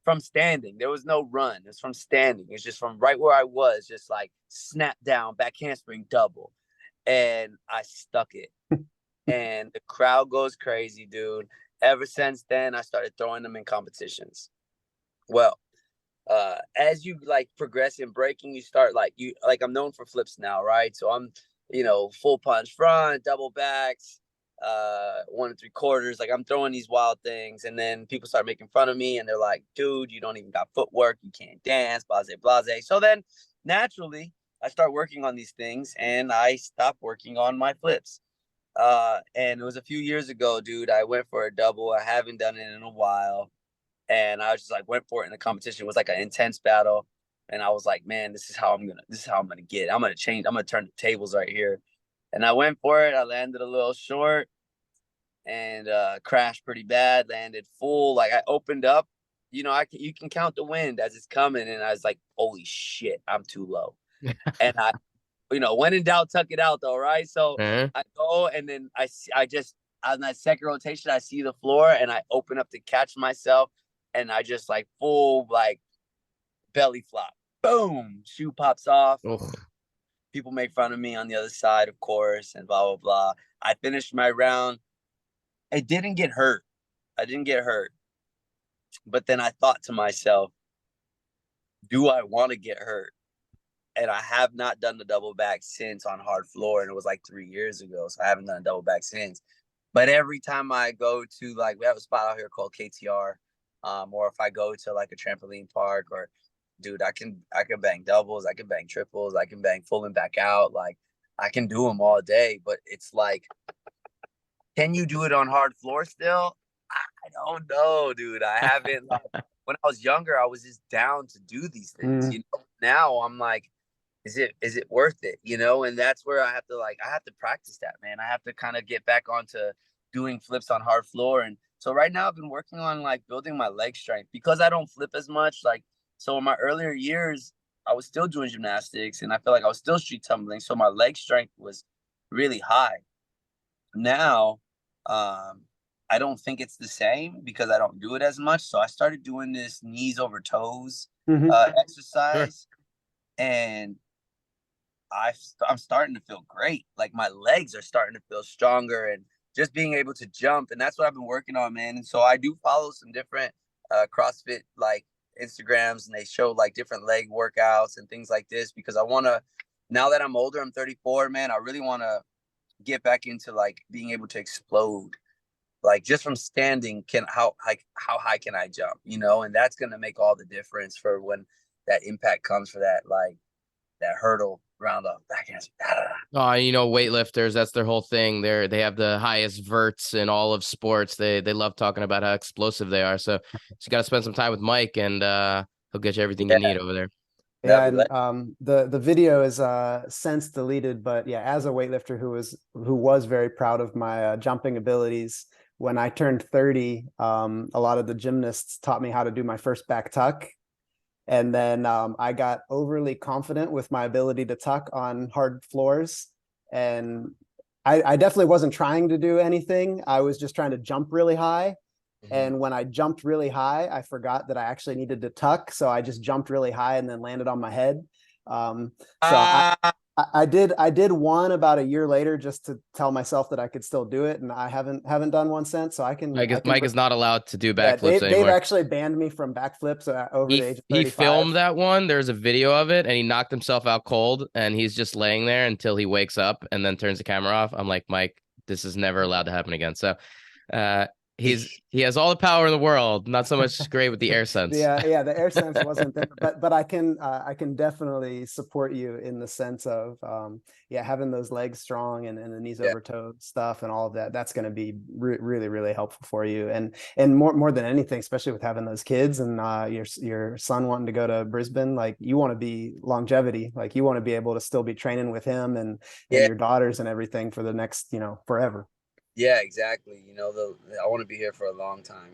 from standing, there was no run. It was from standing. It's just from right where I was, just like snap down, back handspring, double, and I stuck it. And the crowd goes crazy, dude. Ever since then, I started throwing them in competitions. Well, as you like progress in breaking, you start like I'm known for flips now, right? So I'm, full punch front, double backs, 1 3/4. Like I'm throwing these wild things, and then people start making fun of me, and they're like, "Dude, you don't even got footwork. You can't dance." Blase, blase. So then naturally, I start working on these things, and I stop working on my flips. And it was a few years ago, dude. I went for a double. I haven't done it in a while, and I was just like went for it in the competition. It was like an intense battle, and I was like, man, this is how I'm gonna get. I'm gonna change. I'm gonna turn the tables right here. And I went for it. I landed a little short and crashed pretty bad. Landed full. Like I opened up. You can count the wind as it's coming, and I was like, holy shit, I'm too low. And I, when in doubt, tuck it out though, right? So Uh-huh. I go, and then I just on that second rotation, I see the floor, and I open up to catch myself, and I just like full like belly flop, boom, shoe pops off. Oh. People make fun of me on the other side, of course, and blah blah blah. I finished my round. I didn't get hurt. I didn't get hurt, but then I thought to myself, do I want to get hurt? And I have not done the double back since on hard floor, and it was like 3 years ago, so I haven't done a double back since. But every time I go to like, we have a spot out here called KTR, or if I go to like a trampoline park, or dude, I can bang doubles, I can bang triples, I can bang full and back out, like I can do them all day. But it's like, can you do it on hard floor still? I don't know, dude. I haven't. Like, when I was younger, I was just down to do these things. Now I'm like, is it worth it? And that's where I have to practice that, man. I have to kind of get back onto doing flips on hard floor. And so right now I've been working on like building my leg strength, because I don't flip as much. Like, so in my earlier years, I was still doing gymnastics, and I feel like I was still street tumbling. So my leg strength was really high. Now, I don't think it's the same because I don't do it as much. So I started doing this knees over toes exercise, and I'm starting to feel great. Like my legs are starting to feel stronger, and just being able to jump. And that's what I've been working on, man. And so I do follow some different CrossFit like Instagrams, and they show like different leg workouts and things like this, because I want to, now that I'm older, I'm 34, man, I really want to get back into like being able to explode. Like just from standing, how high can I jump? And that's going to make all the difference for when that impact comes for that, like that hurdle round up back. Weightlifters, that's their whole thing. They have the highest verts in all of sports. They love talking about how explosive they are. So you got to spend some time with Mike, and he'll get you everything you need over there. Yeah, and the video is since deleted, but yeah, as a weightlifter who was very proud of my jumping abilities, when I turned 30, a lot of the gymnasts taught me how to do my first back tuck. And then I got overly confident with my ability to tuck on hard floors. And I definitely wasn't trying to do anything. I was just trying to jump really high. And when I jumped really high, I forgot that I actually needed to tuck. So I just jumped really high and then landed on my head. I did one about a year later just to tell myself that I could still do it, and I haven't done one since. So I can. Mike is not allowed to do Yeah, backflips anymore. They've actually banned me from backflips over the age of 35. He filmed that one. There's a video of it, and he knocked himself out cold, and he's just laying there until he wakes up and then turns the camera off. I'm like, Mike, this is never allowed to happen again. So, he has all the power in the world, not so much great with the air sense. Yeah, the air sense wasn't there, but I can definitely support you in the sense of having those legs strong and the knees over toe stuff and all of that. That's going to be really, really helpful for you, and more than anything, especially with having those kids and your son wanting to go to Brisbane. Like, you want to be longevity, like you want to be able to still be training with him and your daughters and everything for the next forever. Yeah, exactly. I want to be here for a long time,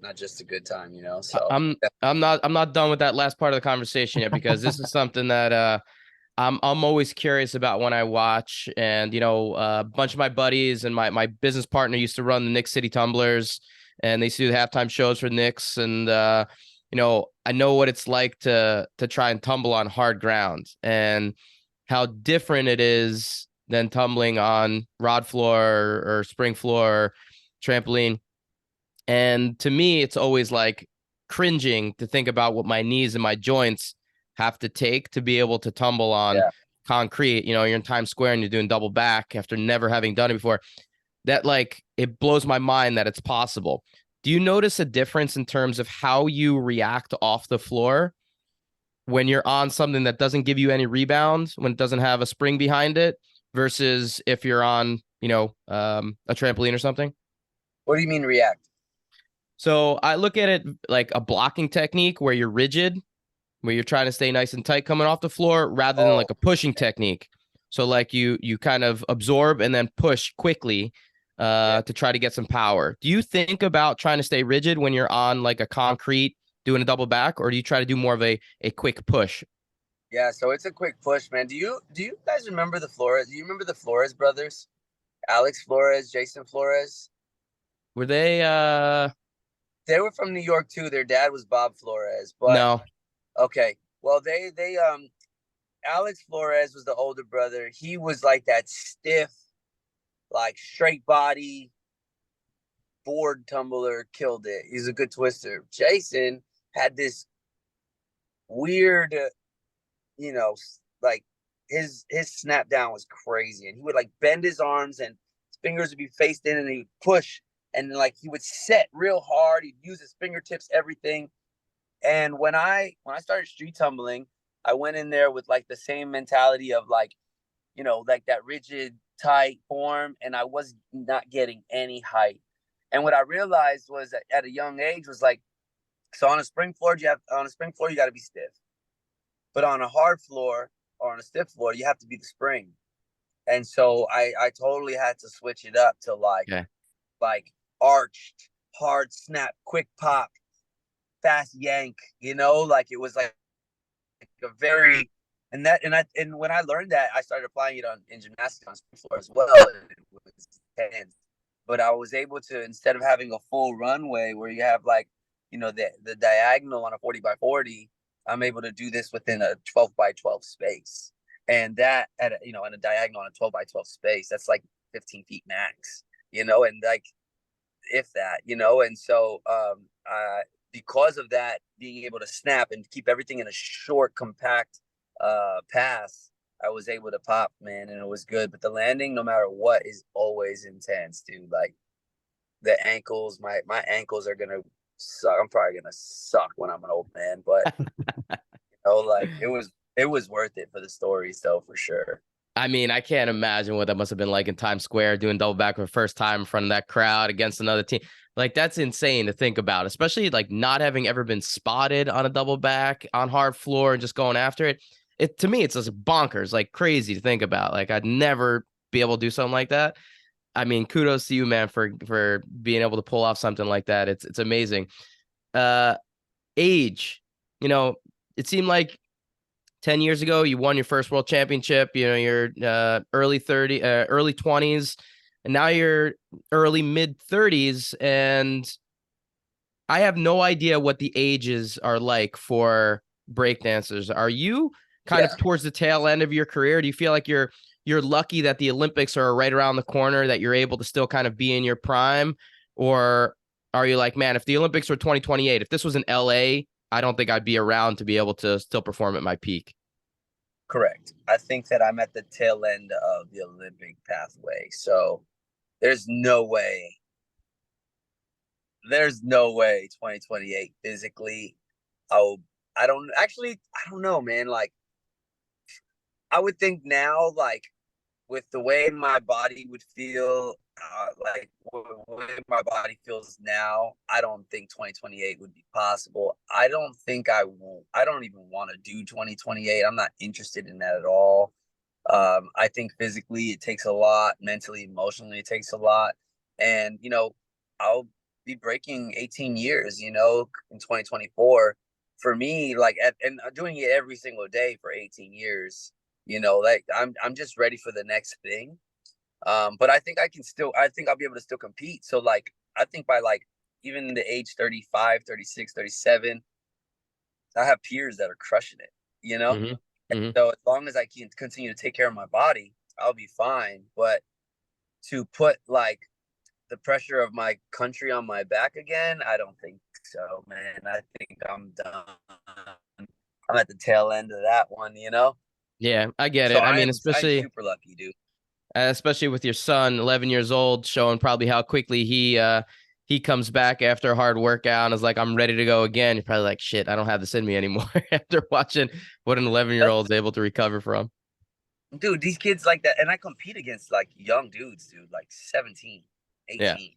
not just a good time, so I'm not done with that last part of the conversation yet, because this is something that I'm always curious about when I watch. And a bunch of my buddies and my business partner used to run the Knicks City Tumblers, and they used to do the halftime shows for Knicks. And I know what it's like to try and tumble on hard ground, and how different it is than tumbling on rod floor or spring floor, trampoline. And to me, it's always like cringing to think about what my knees and my joints have to take to be able to tumble on concrete. You know, you're in Times Square and you're doing double back after never having done it before. That, like, it blows my mind that it's possible. Do you notice a difference in terms of how you react off the floor when you're on something that doesn't give you any rebound, when it doesn't have a spring behind it, versus if you're on, you know, a trampoline or something? What do you mean react? So I look at it like a blocking technique where you're rigid, where you're trying to stay nice and tight coming off the floor, rather than Oh, like a pushing technique. So like you kind of absorb and then push quickly to try to get some power. Do you think about trying to stay rigid when you're on like a concrete doing a double back, or do you try to do more of a quick push? yeah. So it's a quick push, man. Do you guys remember the Flores? Do you remember the Flores brothers? Alex Flores, Jason Flores. Were they They were from New York too. Their dad was Bob Flores, but no. okay. Well, they Alex Flores was the older brother. He was like that stiff, like straight body board tumbler, killed it. He's a good twister. Jason had this weird, you know, like his snap down was crazy, and he would like bend his arms and his fingers would be faced in, and he'd push, and like he would set real hard. He'd use his fingertips, everything. And when I started street tumbling, I went in there with like the same mentality of like, you know, like that rigid, tight form, and I was not getting any height. And what I realized was that at a young age was like, so on a spring floor, you got to be stiff, but on a hard floor or on a stiff floor, you have to be the spring. And so I totally had to switch it up to Okay. like arched, hard snap, quick pop, fast yank. You know, like it was like a very and when I learned that, I started applying it in gymnastics on spring floor as well. And it was intense. But I was able to, instead of having a full runway where you have like, you know, the diagonal on a 40x40, I'm able to do this within a 12x12 space. And that at you know, in a diagonal on a 12x12 space, that's like 15 feet max, you know, and like if that, you know, and so because of that, being able to snap and keep everything in a short, compact pass, I was able to pop, man, and it was good. But the landing, no matter what, is always intense, dude. Like the ankles, my ankles are gonna suck. I'm probably gonna suck when I'm an old man, but you know, like it was worth it for the stories, though, for sure. I mean, I can't imagine what that must have been like in Times Square doing double back for the first time in front of that crowd against another team. Like, that's insane to think about, especially like not having ever been spotted on a double back on hard floor and just going after it. It, to me, it's just bonkers, like crazy to think about. Like, I'd never be able to do something like that. I mean, kudos to you, man, for being able to pull off something like that. It's amazing. Uh, Age, you know, it seemed like 10 years ago, you won your first world championship. You know, you're early 20s, and now you're early mid 30s. And I have no idea what the ages are like for breakdancers. Are you kind Yeah, of towards the tail end of your career? Do you feel like you're lucky that the Olympics are right around the corner, that you're able to still kind of be in your prime? Or are you like, man, if the Olympics were 2028, if this was in LA, I don't think I'd be around to be able to still perform at my peak? correct. I think that I'm at the tail end of the Olympic pathway. So there's no way, there's no way 2028 physically. Oh, I don't know, man. Like, I would think now, like, with the way my body would feel, like the way my body feels now, I don't think 2028 would be possible. I don't think I won't. I don't even want to do 2028. I'm not interested in that at all. I think physically it takes a lot, mentally, emotionally it takes a lot, and you know, I'll be breaking 18 years, you know, in 2024. For me, like, and I'm doing it every single day for 18 years. You know, like I'm just ready for the next thing. But I think I'll be able to still compete. So like, I think by like even the age 35, 36, 37, I have peers that are crushing it, you know? Mm-hmm. Mm-hmm. So as long as I can continue to take care of my body, I'll be fine. But to put like the pressure of my country on my back again, I don't think so, man. I think I'm done. I'm at the tail end of that one, you know? Yeah, I get So it. I mean, I'm especially super lucky, dude. especially with your son, 11 years old, showing probably how quickly he comes back after a hard workout and is like, I'm ready to go again. You're probably like, shit, I don't have this in me anymore after watching what an 11-year-old is able to recover from. Dude, these kids like that, and I compete against like young dudes, dude, like 17, Yeah. 18,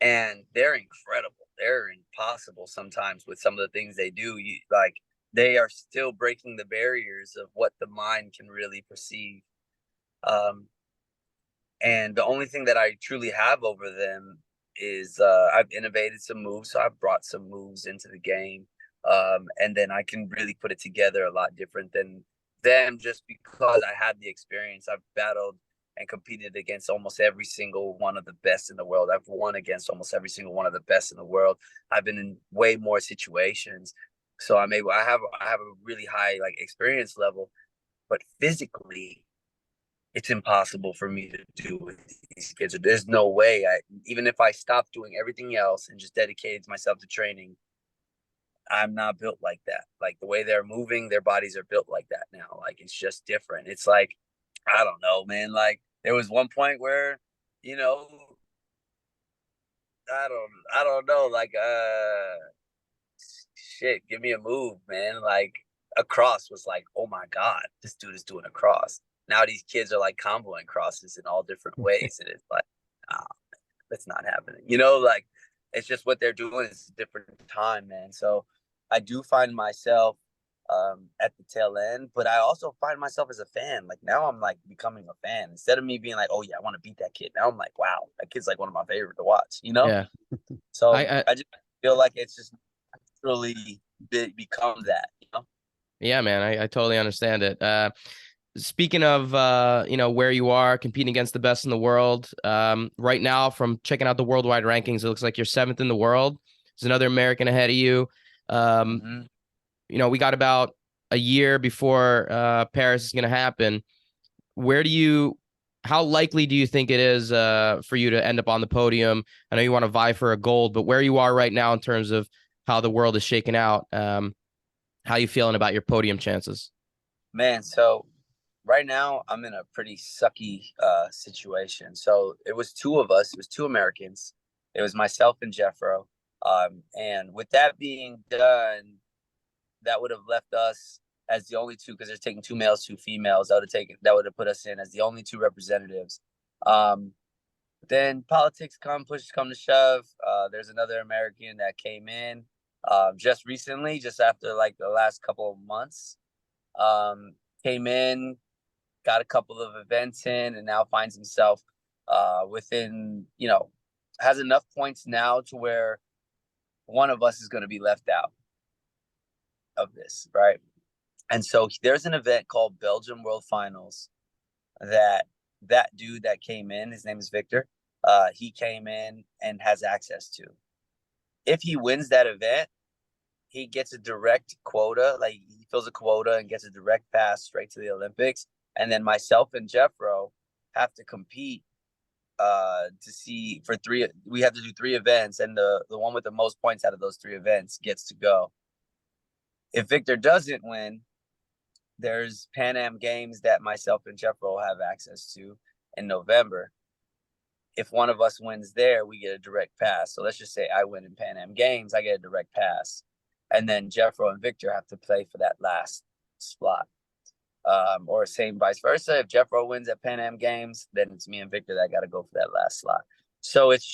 and they're incredible. They're impossible sometimes with some of the things they do. Like they are still breaking the barriers of what the mind can really perceive. Um, and the only thing that I truly have over them is I've innovated some moves, so I've brought some moves into the game, and then I can really put it together a lot different than them just because I had the experience. I've battled and competed against almost every single one of the best in the world. I've won against almost every single one of the best in the world. I've been in way more situations, so I have a really high like experience level, but physically it's impossible for me to do with these kids. There's no way. Even if I stopped doing everything else and just dedicated myself to training, I'm not built like that. Like the way they're moving, their bodies are built like that now. Like it's just different. It's like I don't know, man. Like there was one point where, you know, I don't know. Like shit, give me a move, man. Like a cross was like, oh my god, this dude is doing a cross. Now these kids are like comboing crosses in all different ways, and it's like, ah, that's not happening. You know, like it's just what they're doing. It's a different time, man. So I do find myself at the tail end, but I also find myself as a fan. Like now I'm like becoming a fan instead of me being like, oh yeah, I want to beat that kid. Now I'm like, wow, that kid's like one of my favorite to watch. You know, Yeah. so I I just feel like it's just really become that. You know. Yeah, man, I totally understand it. Speaking of where you are competing against the best in the world, right now from checking out the worldwide rankings, it looks like you're seventh in the world. There's another American ahead of you. Um, Mm-hmm. we got about a year before Paris is going to happen. How likely do you think it is for you to end up on the podium? I know you want to vie for a gold, but where you are right now in terms of how the world is shaking out, how you feeling about your podium chances? Man, so right now I'm in a pretty sucky situation. So it was two of us, it was two Americans. It was myself and Jeffro. And with that being done, that would have left us as the only two because they're taking two males, two females. That would have put us in as the only two representatives. Um, then politics push come to shove. There's another American that came in just recently, just after like the last couple of months. Um, Came in, got a couple of events in, and now finds himself within, has enough points now to where one of us is going to be left out of this, right? And so there's an event called Belgium World Finals that dude that came in, his name is Victor, he came in and has access to. If he wins that event, he gets a direct quota, like he fills a quota and gets a direct pass straight to the Olympics. And then myself and Jeffro have to compete to see for three. We have to do three events, and the one with the most points out of those three events gets to go. If Victor doesn't win, there's Pan Am Games that myself and Jeffro have access to in November. If one of us wins there, we get a direct pass. So let's just say I win in Pan Am Games, I get a direct pass. And then Jeffro and Victor have to play for that last slot. Or same vice versa. If Jeffro wins at Pan Am Games, then it's me and Victor that got to go for that last slot. So it's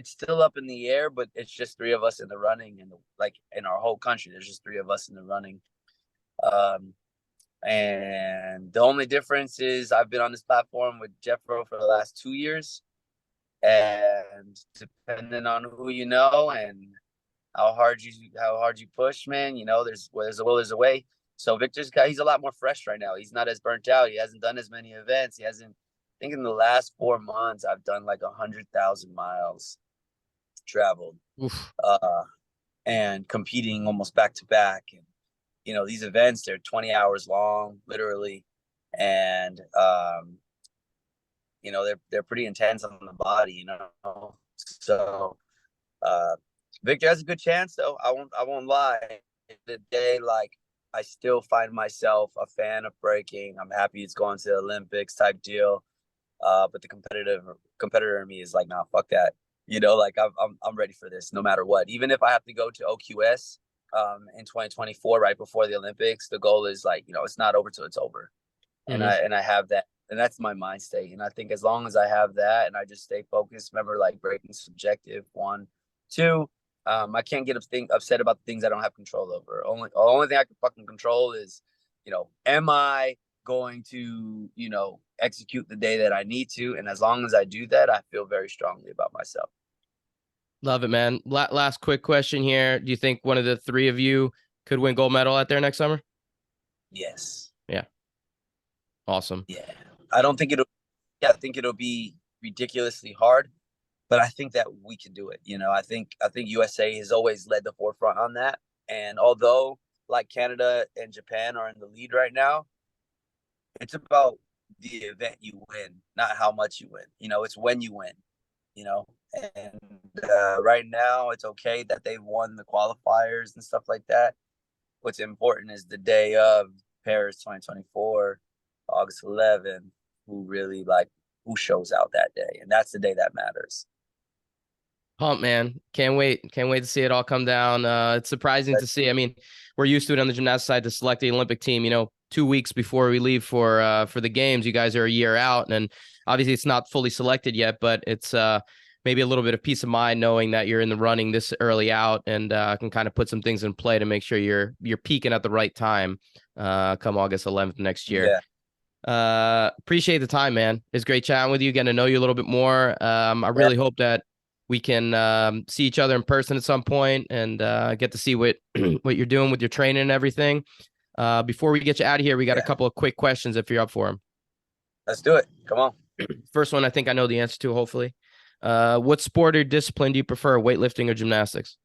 still up in the air, but it's just three of us in the running, and like in our whole country, there's just three of us in the running. And the only difference is I've been on this platform with Jeffro for the last 2 years, and depending on who you know and how hard you push, man, there's a will, there's a way. So he's a lot more fresh right now. He's not as burnt out. He hasn't done as many events. I think in the last 4 months I've done like 100,000 miles traveled. Oof. And competing almost back to back. And these events, they're 20 hours long, literally, and they're pretty intense on the body. So Victor has a good chance, though. I won't lie. The day, like, I still find myself a fan of breaking. I'm happy it's going to the Olympics type deal. But the competitor in me is like, nah, fuck that. Like I'm ready for this no matter what. Even if I have to go to OQS in 2024 right before the Olympics, the goal is like, it's not over till it's over. And Mm-hmm. I have that, and that's my mind state. And I think as long as I have that and I just stay focused, remember, like, breaking subjective, one, two, I can't get upset about the things I don't have control over. The only thing I can fucking control is, am I going to, execute the day that I need to? And as long as I do that, I feel very strongly about myself. Love it, man. Last quick question here. Do you think one of the three of you could win gold medal out there next summer? Yes. Yeah. Awesome. Yeah. I don't think it'll, yeah, I think it'll be ridiculously hard, but I think that we can do it. I think USA has always led the forefront on that. And although, like, Canada and Japan are in the lead right now, it's about the event you win, not how much you win. It's when you win. You know, and right now it's okay that they won the qualifiers and stuff like that. What's important is the day of Paris 2024, August 11th, who shows out that day, and that's the day that matters. Pump, man. Can't wait. Can't wait to see it all come down. It's surprising to see. I mean, we're used to it on the gymnastics side to select the Olympic team, 2 weeks before we leave for the games. You guys are a year out, and obviously it's not fully selected yet, but it's maybe a little bit of peace of mind knowing that you're in the running this early out, and can kind of put some things in play to make sure you're peaking at the right time come August 11th next year. Appreciate the time, man. It's great chatting with you, getting to know you a little bit more. I really hope that we can see each other in person at some point and get to see what what you're doing with your training and everything. Before we get you out of here, we got a couple of quick questions if you're up for them. Let's do it. Come on. First one, I think I know the answer to, hopefully. What sport or discipline do you prefer, weightlifting or gymnastics?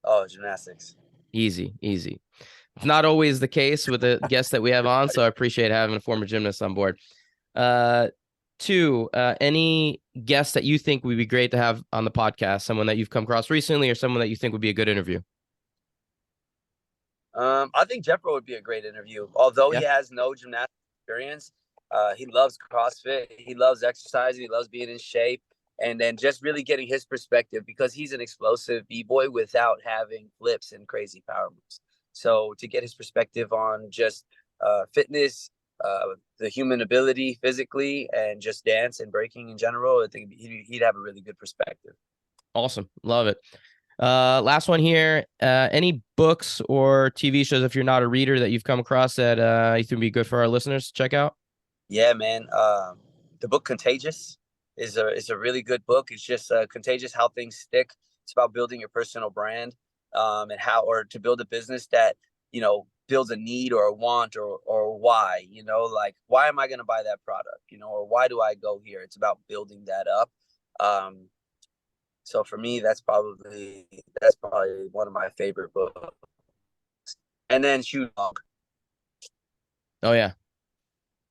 Oh, gymnastics. Easy. It's not always the case with the guests that we have on, so I appreciate having a former gymnast on board. Two, any guests that you think would be great to have on the podcast, someone that you've come across recently or someone that you think would be a good interview? I think Jeffro would be a great interview. Although he has no gymnastics experience, he loves CrossFit. He loves exercising. He loves being in shape. And then just really getting his perspective, because he's an explosive B-boy without having flips and crazy power moves. So to get his perspective on just fitness, the human ability physically, and just dance and breaking in general, I think he'd have a really good perspective. Awesome. Love it. Last one here. Any books or TV shows, if you're not a reader, that you've come across that you think would be good for our listeners to check out? Yeah, man. The book Contagious is a really good book. It's just contagious how things stick. It's about building your personal brand, and or to build a business that, builds a need or a want or why, like, why am I going to buy that product, or why do I go here? It's about building that up. So for me, that's probably one of my favorite books. And then Shoe Dog. Oh yeah.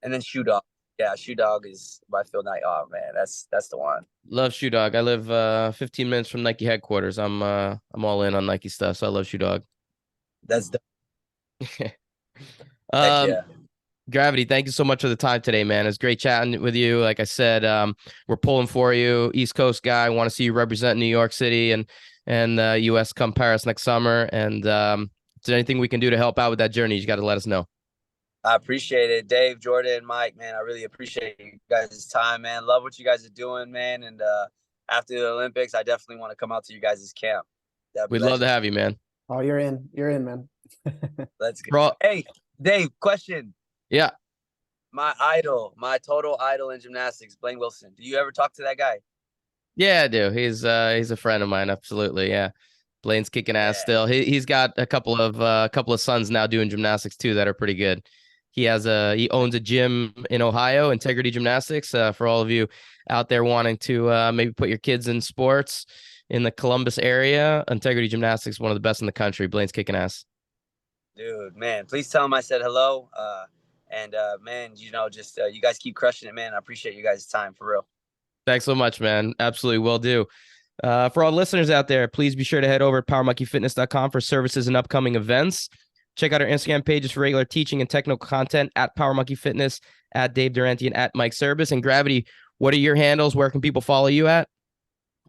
And then Shoe Dog. Yeah, Shoe Dog is my Phil Knight. Oh man, that's the one. Love Shoe Dog. I live 15 minutes from Nike headquarters. I'm all in on Nike stuff, so I love Shoe Dog. That's the yeah. Gravity, thank you so much for the time today, man. It's great chatting with you. Like I said, we're pulling for you, East Coast guy. Want to see you represent New York City and US come Paris next summer. And if there's anything we can do to help out with that journey, you got to let us know. I appreciate it. Dave, Jordan, Mike, man, I really appreciate you guys' time, man. Love what you guys are doing, man. And after the Olympics, I definitely want to come out to you guys' camp. We'd love to have you, man. Oh, you're in, man. Let's go. Hey, Dave, question. Yeah. My total idol in gymnastics, Blaine Wilson. Do you ever talk to that guy? Yeah, I do. He's a friend of mine. Absolutely. Yeah. Blaine's kicking ass still. He's got a couple of sons now doing gymnastics too that are pretty good. He owns a gym in Ohio, Integrity Gymnastics. For all of you out there wanting to maybe put your kids in sports in the Columbus area, Integrity Gymnastics, one of the best in the country. Blaine's kicking ass. Dude, man, please tell him I said hello. And man, just you guys keep crushing it, man. I appreciate you guys' time, for real. Thanks so much, man. Absolutely will do. For all listeners out there, please be sure to head over to powermonkeyfitness.com for services and upcoming events. Check out our Instagram pages for regular teaching and technical content at Power Monkey Fitness, at Dave Durante, and at Mike Service. And Gravity, what are your handles? Where can people follow you at?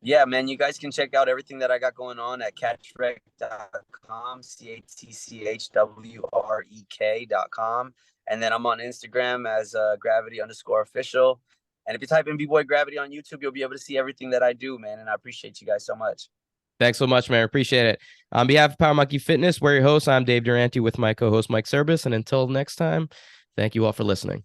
Yeah, man, you guys can check out everything that I got going on at catchrek.com, CATCHWREK.com. And then I'm on Instagram as gravity_official. And if you type in B-Boy Gravity on YouTube, you'll be able to see everything that I do, man. And I appreciate you guys so much. Thanks so much, man. Appreciate it. On behalf of Power Monkey Fitness, we're your hosts. I'm Dave Durante with my co-host Mike Service. And until next time, thank you all for listening.